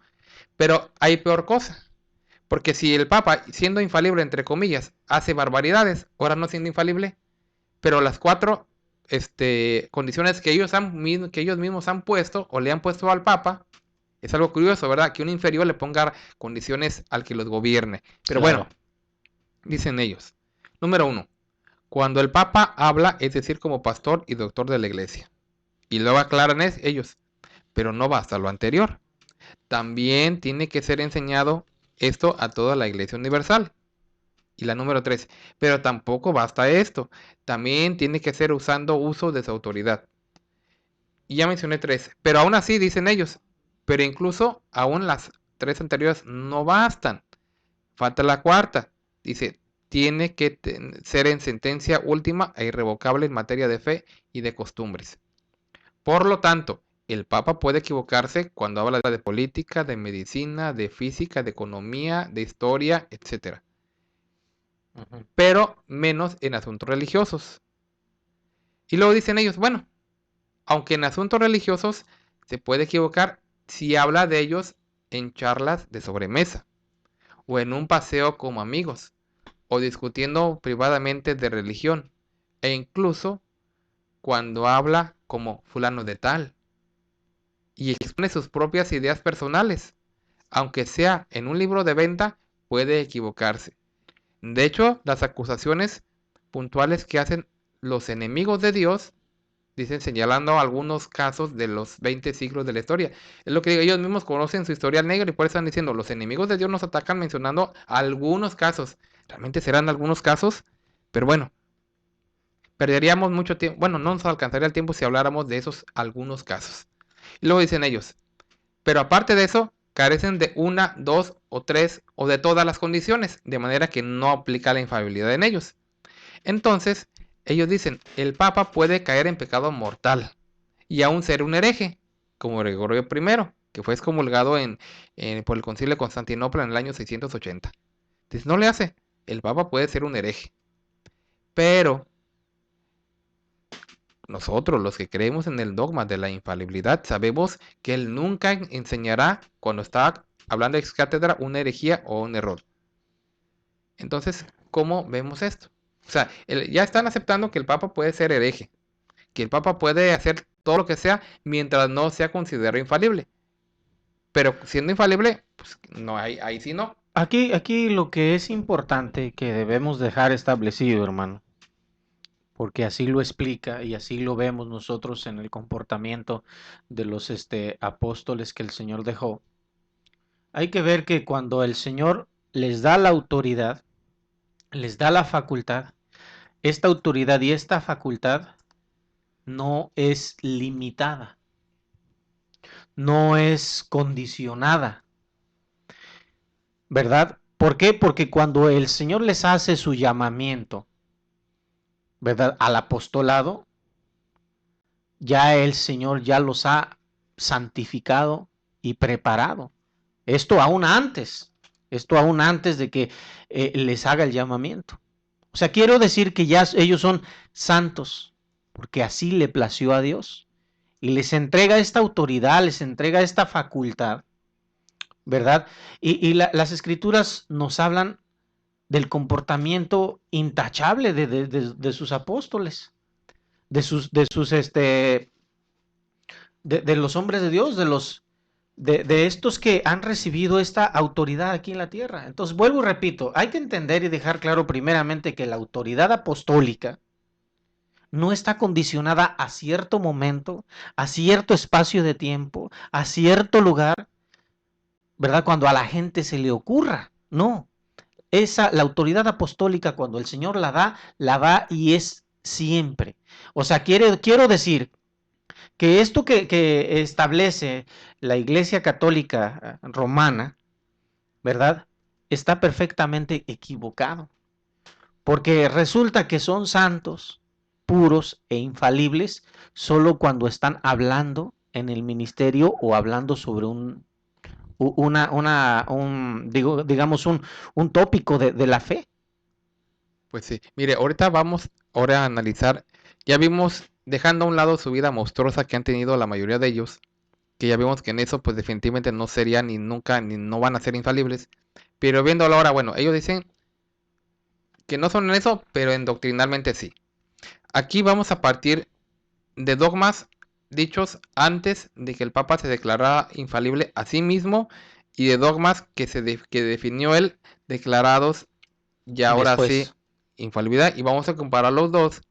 Pero hay peor cosa, porque si el Papa, siendo infalible entre comillas, hace barbaridades, ahora no siendo infalible, pero las 4 condiciones que ellos mismos han puesto o le han puesto al Papa, es algo curioso, ¿verdad? Que un inferior le ponga condiciones al que los gobierne. Pero Claro. bueno, dicen ellos. Número 1. Cuando el Papa habla, es decir, como pastor y doctor de la iglesia. Y luego aclaran ellos. Pero no basta lo anterior. También tiene que ser enseñado esto a toda la iglesia universal. Y la número 3. Pero tampoco basta esto. También tiene que ser usando uso de su autoridad. Y ya mencioné 3. Pero aún así, dicen ellos. Pero incluso aún las 3 anteriores no bastan. Falta la 4. Dice, tiene que ser en sentencia última e irrevocable en materia de fe y de costumbres. Por lo tanto, el Papa puede equivocarse cuando habla de política, de medicina, de física, de economía, de historia, etc. Pero menos en asuntos religiosos. Y luego dicen ellos, bueno, aunque en asuntos religiosos se puede equivocar si habla de ellos en charlas de sobremesa, o en un paseo como amigos, o discutiendo privadamente de religión, e incluso cuando habla como fulano de tal, y expone sus propias ideas personales. Aunque sea en un libro de venta, puede equivocarse. De hecho, las acusaciones puntuales que hacen los enemigos de Dios, dicen señalando algunos casos de los 20 siglos de la historia. Es lo que digo, ellos mismos conocen su historial negra y por eso están diciendo, los enemigos de Dios nos atacan mencionando algunos casos. Realmente serán algunos casos, pero bueno, perderíamos mucho tiempo. Bueno, no nos alcanzaría el tiempo si habláramos de esos algunos casos. Y luego dicen ellos, pero aparte de eso, carecen de una, dos o tres o de todas las condiciones, de manera que no aplica la infalibilidad en ellos. Entonces, ellos dicen, el Papa puede caer en pecado mortal y aún ser un hereje, como Gregorio I, que fue excomulgado por el Concilio de Constantinopla en el año 680. Entonces, no le hace, el Papa puede ser un hereje. Pero nosotros, los que creemos en el dogma de la infalibilidad, sabemos que él nunca enseñará, cuando está hablando ex cátedra, una herejía o un error. Entonces, ¿cómo vemos esto? O sea, ya están aceptando que el Papa puede ser hereje, que el Papa puede hacer todo lo que sea mientras no sea considerado infalible. Pero siendo infalible, pues no, ahí sí no. Aquí lo que es importante que debemos dejar establecido, hermano, porque así lo explica y así lo vemos nosotros en el comportamiento de los apóstoles que el Señor dejó. Hay que ver que cuando el Señor les da la autoridad, les da la facultad, esta autoridad y esta facultad no es limitada, no es condicionada, ¿verdad? ¿Por qué? Porque cuando el Señor les hace su llamamiento, ¿verdad?, al apostolado, ya el Señor ya los ha santificado y preparado. Esto aún antes de que les haga el llamamiento. O sea, quiero decir que ya ellos son santos, porque así le plació a Dios. Y les entrega esta autoridad, les entrega esta facultad, ¿verdad? Y las escrituras nos hablan del comportamiento intachable de sus apóstoles, de los hombres de Dios, de estos que han recibido esta autoridad aquí en la tierra. Entonces, vuelvo y repito, hay que entender y dejar claro primeramente que la autoridad apostólica no está condicionada a cierto momento, a cierto espacio de tiempo, a cierto lugar, ¿verdad? Cuando a la gente se le ocurra. No. La autoridad apostólica, cuando el Señor la da y es siempre. O sea, quiero decir que esto que establece la Iglesia Católica Romana, ¿verdad?, está perfectamente equivocado. Porque resulta que son santos, puros e infalibles solo cuando están hablando en el ministerio o hablando sobre digamos un tópico de la fe. Pues sí, mire, ahorita vamos a analizar, ya vimos, dejando a un lado su vida monstruosa que han tenido la mayoría de ellos, que ya vimos que en eso pues definitivamente no serían ni nunca, ni no van a ser infalibles, pero viéndolo ahora, bueno, ellos dicen que no son en eso, pero en doctrinalmente sí. Aquí vamos a partir de dogmas dichos antes de que el Papa se declarara infalible a sí mismo y de dogmas que definió él declarados ya ahora Después. sí infalibilidad, y vamos a comparar los dos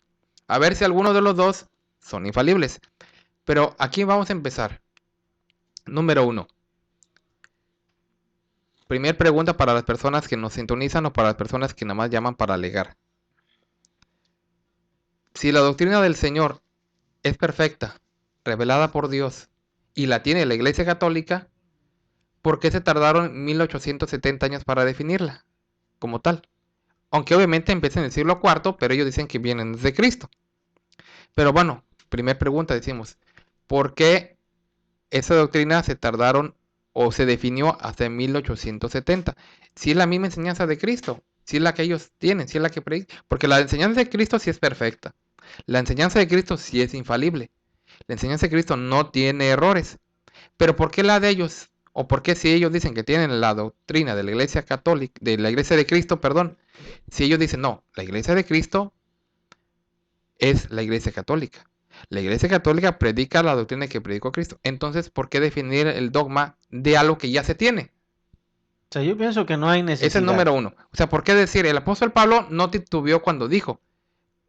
a ver si alguno de los dos son infalibles. Pero aquí vamos a empezar. Número 1. Primer pregunta para las personas que nos sintonizan o para las personas que nada más llaman para alegar. Si la doctrina del Señor es perfecta, revelada por Dios, y la tiene la Iglesia Católica, ¿por qué se tardaron 1870 años para definirla como tal? Aunque obviamente empieza en el siglo IV, pero ellos dicen que vienen desde Cristo. Pero bueno, primera pregunta decimos, ¿por qué esa doctrina se tardaron o se definió hasta 1870. Si es la misma enseñanza de Cristo, si es la que ellos tienen, si es la que predican, porque la enseñanza de Cristo sí es perfecta. La enseñanza de Cristo sí es infalible. La enseñanza de Cristo no tiene errores. Pero ¿por qué la de ellos? ¿O por qué si ellos dicen que tienen la doctrina de la Iglesia Católica, de la Iglesia de Cristo, perdón, si ellos dicen, no, la Iglesia de Cristo es la Iglesia Católica. La Iglesia Católica predica la doctrina que predicó Cristo. Entonces, ¿por qué definir el dogma de algo que ya se tiene? O sea, yo pienso que no hay Es el necesidad. número uno. O sea, ¿por qué decir? El apóstol Pablo no titubeó cuando dijo,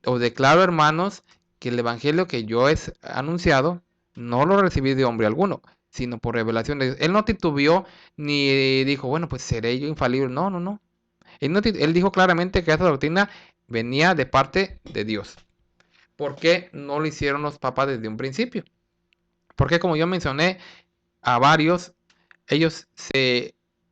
os declaro, hermanos, que el evangelio que yo he anunciado no lo recibí de hombre alguno, sino por revelación de Dios. Él no titubeó ni dijo, bueno, pues seré yo infalible. No, no, no. Él dijo claramente que esa doctrina venía de parte de Dios. ¿Por qué no lo hicieron los papas desde un principio? Porque como yo mencioné a varios,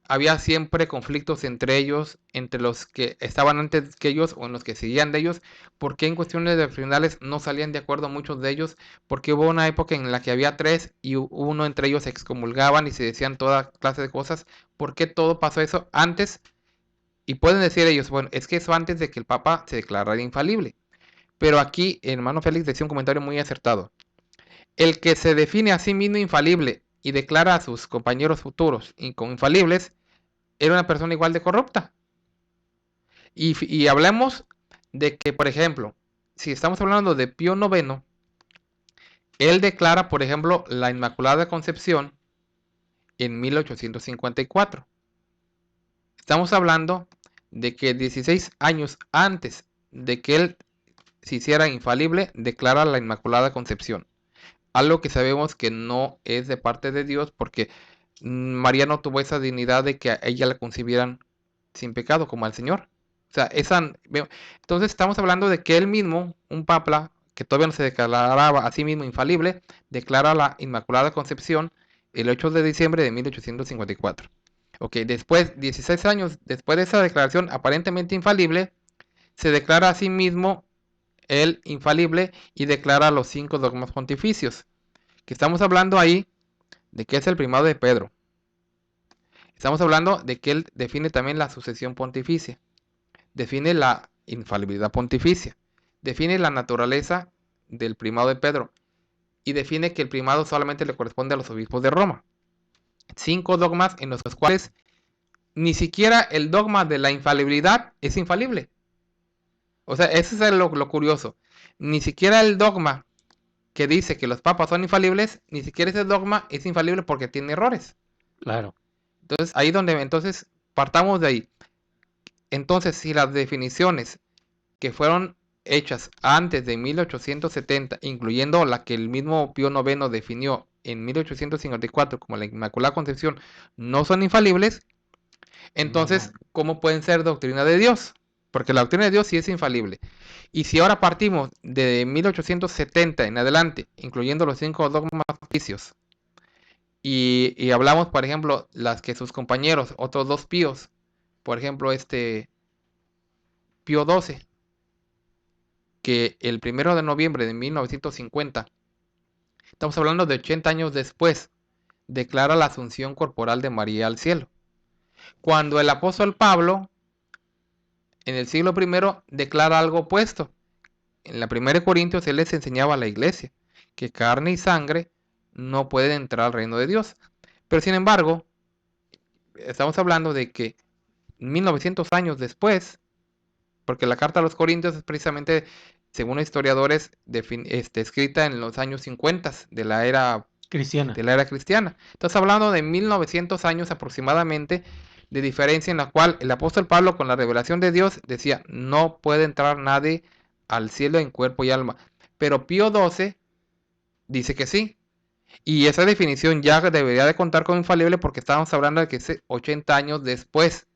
había siempre conflictos entre ellos, entre los que estaban antes que ellos o en los que seguían de ellos, porque en cuestiones doctrinales no salían de acuerdo muchos de ellos, porque hubo una época en la que había tres y uno entre ellos se excomulgaban y se decían toda clase de cosas. ¿Por qué todo pasó eso antes? Y pueden decir ellos, bueno, es que eso antes de que el Papa se declarara infalible. Pero aquí el hermano Félix decía un comentario muy acertado. El que se define a sí mismo infalible y declara a sus compañeros futuros como infalibles, era una persona igual de corrupta. Y hablemos de que, por ejemplo, si estamos hablando de Pío IX, él declara, por ejemplo, la Inmaculada Concepción en 1854. Estamos hablando de que 16 años antes de que él se hiciera infalible, declara la Inmaculada Concepción. Algo que sabemos que no es de parte de Dios, porque María no tuvo esa dignidad de que a ella la concibieran sin pecado como al Señor. O sea, entonces estamos hablando de que él mismo, un papa que todavía no se declaraba a sí mismo infalible, declara la Inmaculada Concepción el 8 de diciembre de 1854. Ok, después, 16 años después de esa declaración aparentemente infalible, se declara a sí mismo el infalible y declara los 5 dogmas pontificios. Que estamos hablando ahí de que es el primado de Pedro. Estamos hablando de que él define también la sucesión pontificia. Define la infalibilidad pontificia. Define la naturaleza del primado de Pedro. Y define que el primado solamente le corresponde a los obispos de Roma. 5 dogmas en los cuales ni siquiera el dogma de la infalibilidad es infalible. O sea, eso es lo curioso. Ni siquiera el dogma que dice que los papas son infalibles, ni siquiera ese dogma es infalible porque tiene errores. Claro. Entonces, ahí donde, entonces, partamos de ahí. Entonces, si las definiciones que fueron hechas antes de 1870, incluyendo la que el mismo Pío IX definió en 1854 como la Inmaculada Concepción, no son infalibles, entonces, ¿cómo pueden ser doctrina de Dios? Porque la doctrina de Dios sí es infalible. Y si ahora partimos de 1870 en adelante, incluyendo los 5 dogmas pontificios, y hablamos, por ejemplo, las que sus compañeros, otros 2 píos, por ejemplo, Pío XII, que el 1 de noviembre de 1950, estamos hablando de 80 años después, declara la asunción corporal de María al cielo. Cuando el apóstol Pablo, en el siglo I, declara algo opuesto. En la 1 Corintios él les enseñaba a la iglesia que carne y sangre no pueden entrar al reino de Dios. Pero sin embargo, estamos hablando de que 1900 años después, porque la carta a los Corintios es precisamente, según historiadores, escrita en los años 50 de la era Cristiana. Entonces hablando de 1900 años aproximadamente de diferencia, en la cual el apóstol Pablo, con la revelación de Dios, decía, no puede entrar nadie al cielo en cuerpo y alma. Pero Pío XII dice que sí. Y esa definición ya debería de contar como infalible, porque estábamos hablando de que es 80 años después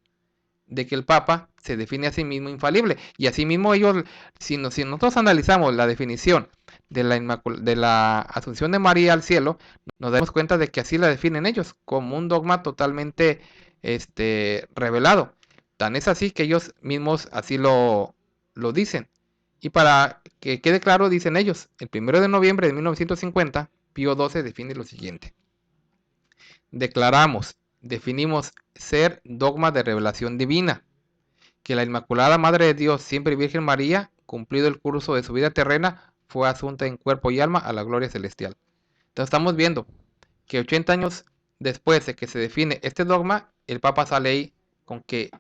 de que el Papa se define a sí mismo infalible. Y asimismo ellos, si nosotros analizamos la definición de la Asunción de María al cielo, nos damos cuenta de que así la definen ellos, como un dogma totalmente revelado. Tan es así que ellos mismos así lo dicen. Y para que quede claro, dicen ellos, el 1 de noviembre de 1950, Pío XII define lo siguiente. definimos ser dogma de revelación divina, que la Inmaculada Madre de Dios, siempre Virgen María, cumplido el curso de su vida terrena, fue asunta en cuerpo y alma a la gloria celestial. Entonces estamos viendo que 80 años después de que se define este dogma, el Papa sale ahí con que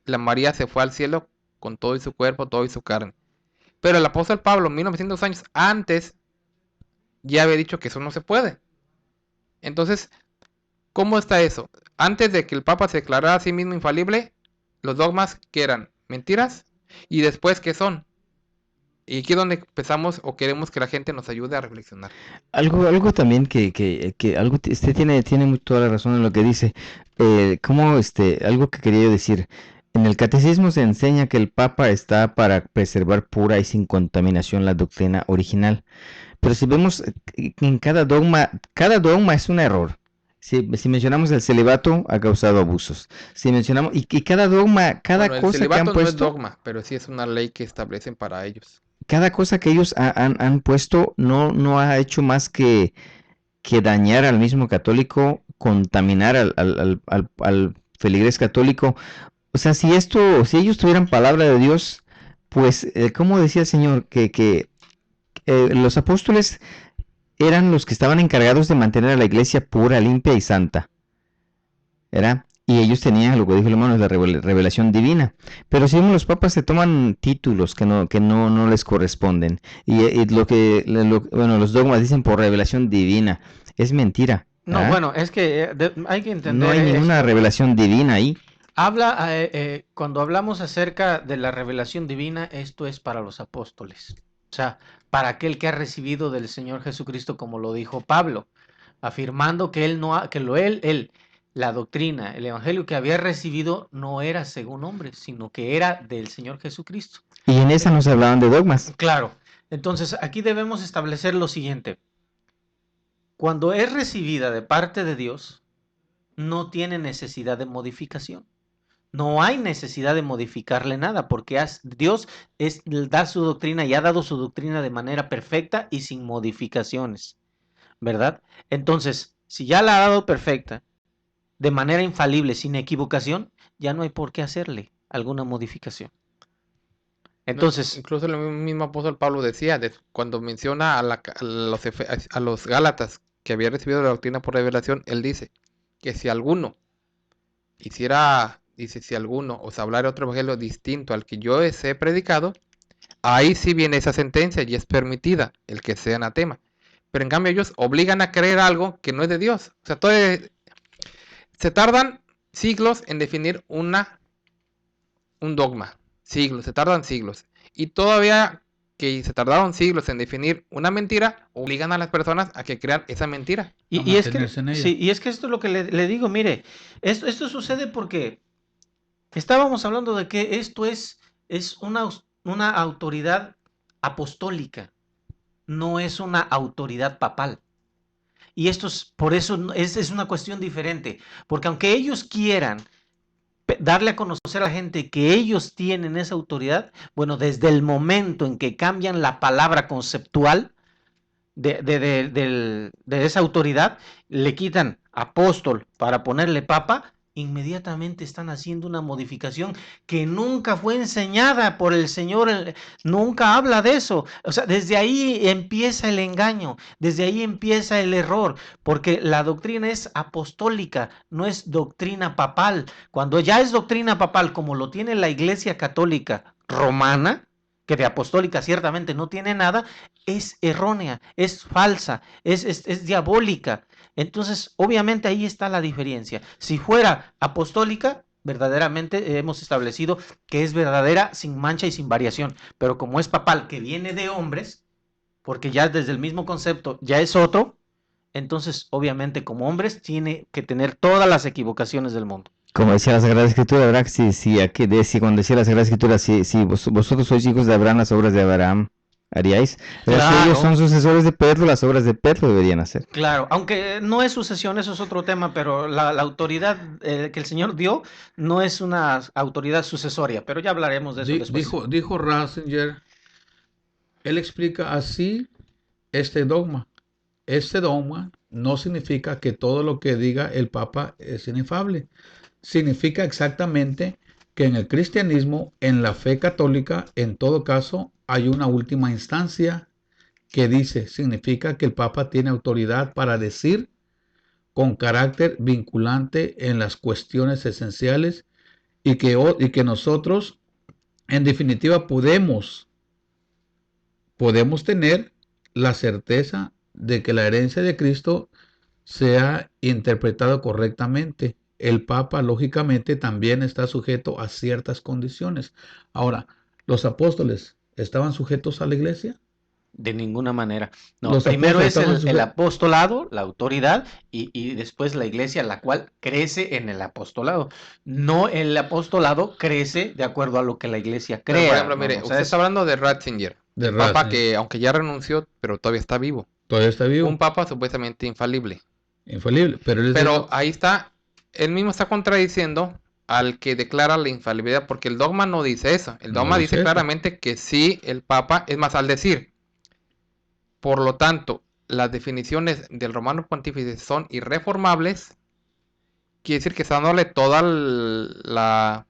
la María se fue al cielo con todo y su cuerpo, todo y su carne. Pero el apóstol Pablo, 1900 años antes, ya había dicho que eso no se puede. Entonces, ¿cómo está eso? Antes de que el Papa se declarara a sí mismo infalible, los dogmas que eran mentiras, y después ¿qué son? Y aquí es donde empezamos o queremos que la gente nos ayude a reflexionar. Algo también usted tiene toda la razón en lo que dice. Algo que quería yo decir. En el catecismo se enseña que el Papa está para preservar pura y sin contaminación la doctrina original. Pero si vemos en cada dogma es un error. Si mencionamos el celibato, ha causado abusos. Si mencionamos, y cada dogma, El cosa que han celibato no es puesto, dogma, pero sí es una ley que establecen para ellos. cada cosa que ellos han puesto no ha hecho más que dañar al mismo católico, contaminar al feligres católico. O sea, si ellos tuvieran palabra de Dios, pues, como decía el Señor, que los apóstoles eran los que estaban encargados de mantener a la iglesia pura, limpia y santa, ¿verdad? Y ellos tenían, lo que dijo el hermano, la revelación divina. Pero si vemos, los papas se toman títulos que no les corresponden. Y los dogmas dicen por revelación divina. Es mentira. No, bueno, es que hay que entender. No hay ninguna revelación divina ahí. Cuando hablamos acerca de la revelación divina, esto es para los apóstoles. O sea, para aquel que ha recibido del Señor Jesucristo, como lo dijo Pablo, afirmando que la doctrina, el evangelio que había recibido no era según hombres, sino que era del Señor Jesucristo. Y en esa nos hablaban de dogmas. Claro. Entonces, aquí debemos establecer lo siguiente. Cuando es recibida de parte de Dios, no tiene necesidad de modificación. No hay necesidad de modificarle nada, porque Dios da su doctrina y ha dado su doctrina de manera perfecta y sin modificaciones, ¿verdad? Entonces, si ya la ha dado perfecta, de manera infalible, sin equivocación, ya no hay por qué hacerle alguna modificación. Entonces, incluso el mismo apóstol Pablo decía, cuando menciona a los Gálatas que había recibido la doctrina por revelación, él dice que si alguno os hablara otro evangelio distinto al que yo he predicado, ahí sí viene esa sentencia y es permitida el que sea anatema. Pero en cambio ellos obligan a creer algo que no es de Dios. O sea, se tardan siglos en definir un dogma. Se tardan siglos. Y todavía que se tardaron siglos en definir una mentira, obligan a las personas a que crean esa mentira. Y es que esto es lo que le digo, mire, esto sucede porque estábamos hablando de que esto es una autoridad apostólica, no es una autoridad papal. Y por eso es una cuestión diferente, porque aunque ellos quieran darle a conocer a la gente que ellos tienen esa autoridad, bueno, desde el momento en que cambian la palabra conceptual de esa autoridad, le quitan apóstol para ponerle papa, inmediatamente están haciendo una modificación que nunca fue enseñada por el Señor, nunca habla de eso. O sea, desde ahí empieza el engaño, desde ahí empieza el error, porque la doctrina es apostólica, no es doctrina papal. Cuando ya es doctrina papal, como lo tiene la Iglesia Católica Romana, que de apostólica ciertamente no tiene nada, es errónea, es falsa, es diabólica. Entonces, obviamente ahí está la diferencia. Si fuera apostólica, verdaderamente hemos establecido que es verdadera, sin mancha y sin variación. Pero como es papal, que viene de hombres, porque ya desde el mismo concepto ya es otro, entonces obviamente como hombres tiene que tener todas las equivocaciones del mundo. Como decía la Sagrada Escritura, ¿verdad? Cuando decía la Sagrada Escritura, si vosotros sois hijos de Abraham, las obras de Abraham haríais. Pero Claro. si ellos son sucesores de Pedro, las obras de Pedro deberían hacer. Claro, aunque no es sucesión, eso es otro tema, pero la autoridad que el Señor dio no es una autoridad sucesoria, pero ya hablaremos de eso después. Dijo Ratzinger, él explica así este dogma. Este dogma no significa que todo lo que diga el Papa es inefable. Significa exactamente que en el cristianismo, en la fe católica, en todo caso, hay una última instancia que significa que el Papa tiene autoridad para decir con carácter vinculante en las cuestiones esenciales y que nosotros, en definitiva, podemos tener la certeza de que la herencia de Cristo sea interpretada correctamente. El Papa, lógicamente, también está sujeto a ciertas condiciones. Ahora, ¿los apóstoles estaban sujetos a la iglesia? De ninguna manera. No, Los primero apóstoles es estaban el sujetos. apostolado, la autoridad, y después la iglesia, la cual crece en el apostolado. No el apostolado crece de acuerdo a lo que la iglesia Pero por crea. ejemplo, mire, O sea, usted está hablando de Ratzinger, De el papa Ratzinger. que aunque ya renunció, pero todavía está vivo. Todavía está vivo, Un papa supuestamente infalible. infalible, pero él Pero ahí está, él mismo está contradiciendo al que declara la infalibilidad, porque el dogma no dice eso. El no dogma dice dice eso. claramente que sí, el papa, es más, al decir, por lo tanto, las definiciones del Romano Pontífice son irreformables, quiere decir que está dándole toda la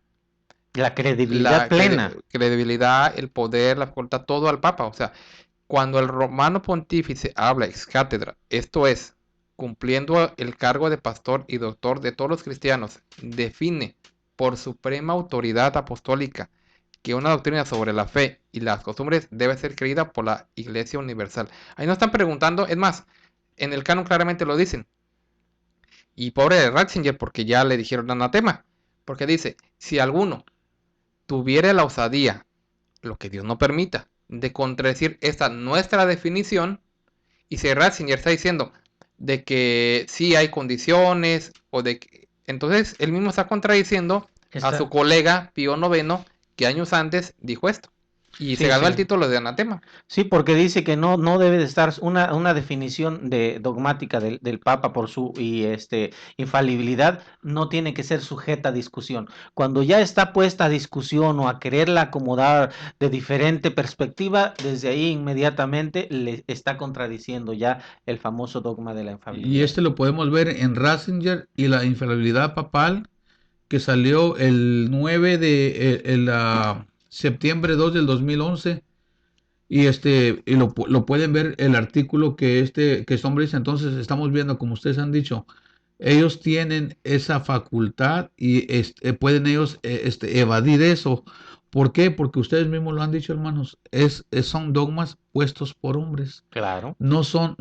credibilidad plena. credibilidad, el poder, la facultad, todo al Papa. O sea, cuando el Romano Pontífice habla ex cátedra, esto es, cumpliendo el cargo de pastor y doctor de todos los cristianos, define por suprema autoridad apostólica que una doctrina sobre la fe y las costumbres debe ser creída por la Iglesia Universal. Ahí no están preguntando, es más, en el canon claramente lo dicen. Y pobre de Ratzinger, porque ya le dijeron anatema, porque dice, si alguno tuviera la osadía, lo que Dios no permita, de contradecir esta nuestra definición, y si Ratzinger está diciendo de que sí hay condiciones, o de que, entonces él mismo está contradiciendo a su colega Pío IX, que años antes dijo esto, y Sí, se ganó sí. el título de anatema. Sí, porque dice que no debe de estar una definición dogmática del Papa por su infalibilidad, no tiene que ser sujeta a discusión. Cuando ya está puesta a discusión o a quererla acomodar de diferente perspectiva, desde ahí inmediatamente le está contradiciendo ya el famoso dogma de la Y infalibilidad. este lo podemos ver en Ratzinger y la infalibilidad papal, que salió el 9 de septiembre 2 del 2011. Y lo pueden ver el artículo que este hombre dice. Entonces estamos viendo, como ustedes han dicho, ellos tienen esa facultad y pueden ellos evadir eso. ¿Por qué? Porque ustedes mismos lo han dicho, hermanos. Son dogmas puestos por hombres. Claro. No son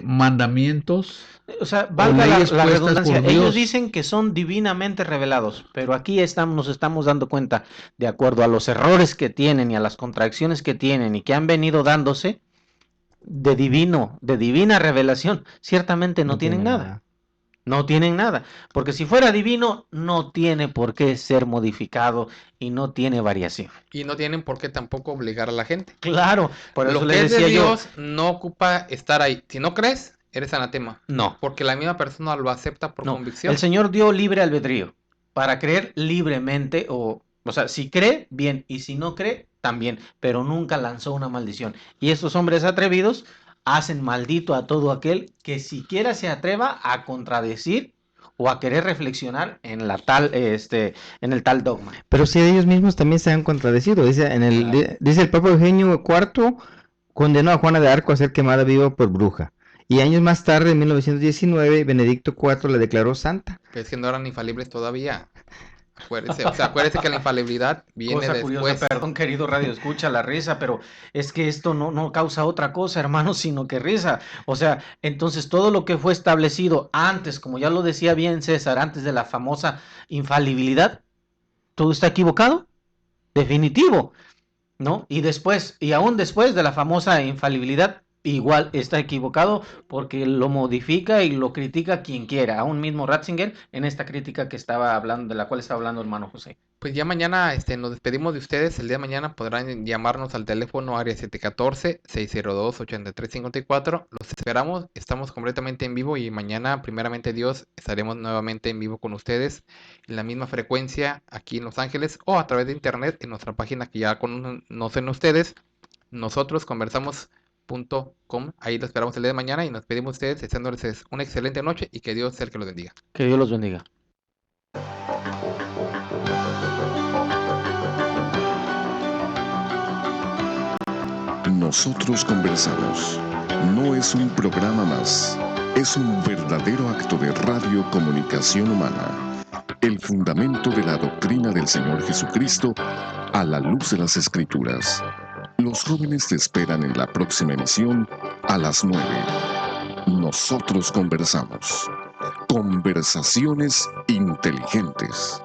mandamientos O sea, o valga leyes la puestas redundancia, por ellos Dios. dicen que son divinamente revelados, pero aquí nos estamos dando cuenta, de acuerdo a los errores que tienen y a las contradicciones que tienen y que han venido dándose, de divina revelación, ciertamente no tienen nada. No tienen nada, porque si fuera divino, no tiene por qué ser modificado y no tiene variación. Y no tienen por qué tampoco obligar a la gente. Claro, por eso Lo les que es de decía yo, Dios no ocupa estar ahí. Si no crees, eres anatema. no, Porque la misma persona lo acepta por no. convicción. El Señor dio libre albedrío para creer libremente, o sea, si cree, bien, y si no cree, también, pero nunca lanzó una maldición. Y estos hombres atrevidos hacen maldito a todo aquel que siquiera se atreva a contradecir o a querer reflexionar en en el tal dogma. Pero si ellos mismos también se han contradecido. Dice el Papa Eugenio IV condenó a Juana de Arco a ser quemada viva por bruja. Y años más tarde, en 1919, Benedicto IV la declaró santa. Pero es que no eran infalibles todavía. Acuérdese que la infalibilidad viene Cosa después. curiosa, perdón querido radio, escucha la risa, pero es que esto no causa otra cosa, hermano, sino que risa. O sea, entonces todo lo que fue establecido antes, como ya lo decía bien César, antes de la famosa infalibilidad, todo está equivocado, definitivo, ¿no? Y aún después de la famosa infalibilidad, igual está equivocado porque lo modifica y lo critica quien quiera, aún mismo Ratzinger en esta crítica que estaba hablando, de la cual estaba hablando hermano José. Pues ya mañana nos despedimos de ustedes. El día de mañana podrán llamarnos al teléfono área 714-602-8354. Los esperamos. Estamos completamente en vivo y mañana, primeramente Dios, estaremos nuevamente en vivo con ustedes en la misma frecuencia aquí en Los Ángeles o a través de internet en nuestra página que ya conocen ustedes. Nosotros conversamos Ahí lo esperamos el día de mañana y nos pedimos a ustedes deseándoles una excelente noche y que Dios sea el que los bendiga. Que Dios los bendiga. Nosotros conversamos. No es un programa más, es un verdadero acto de radiocomunicación humana. El fundamento de la doctrina del Señor Jesucristo a la luz de las Escrituras. Los jóvenes te esperan en la próxima emisión a las 9. Nosotros conversamos. Conversaciones inteligentes.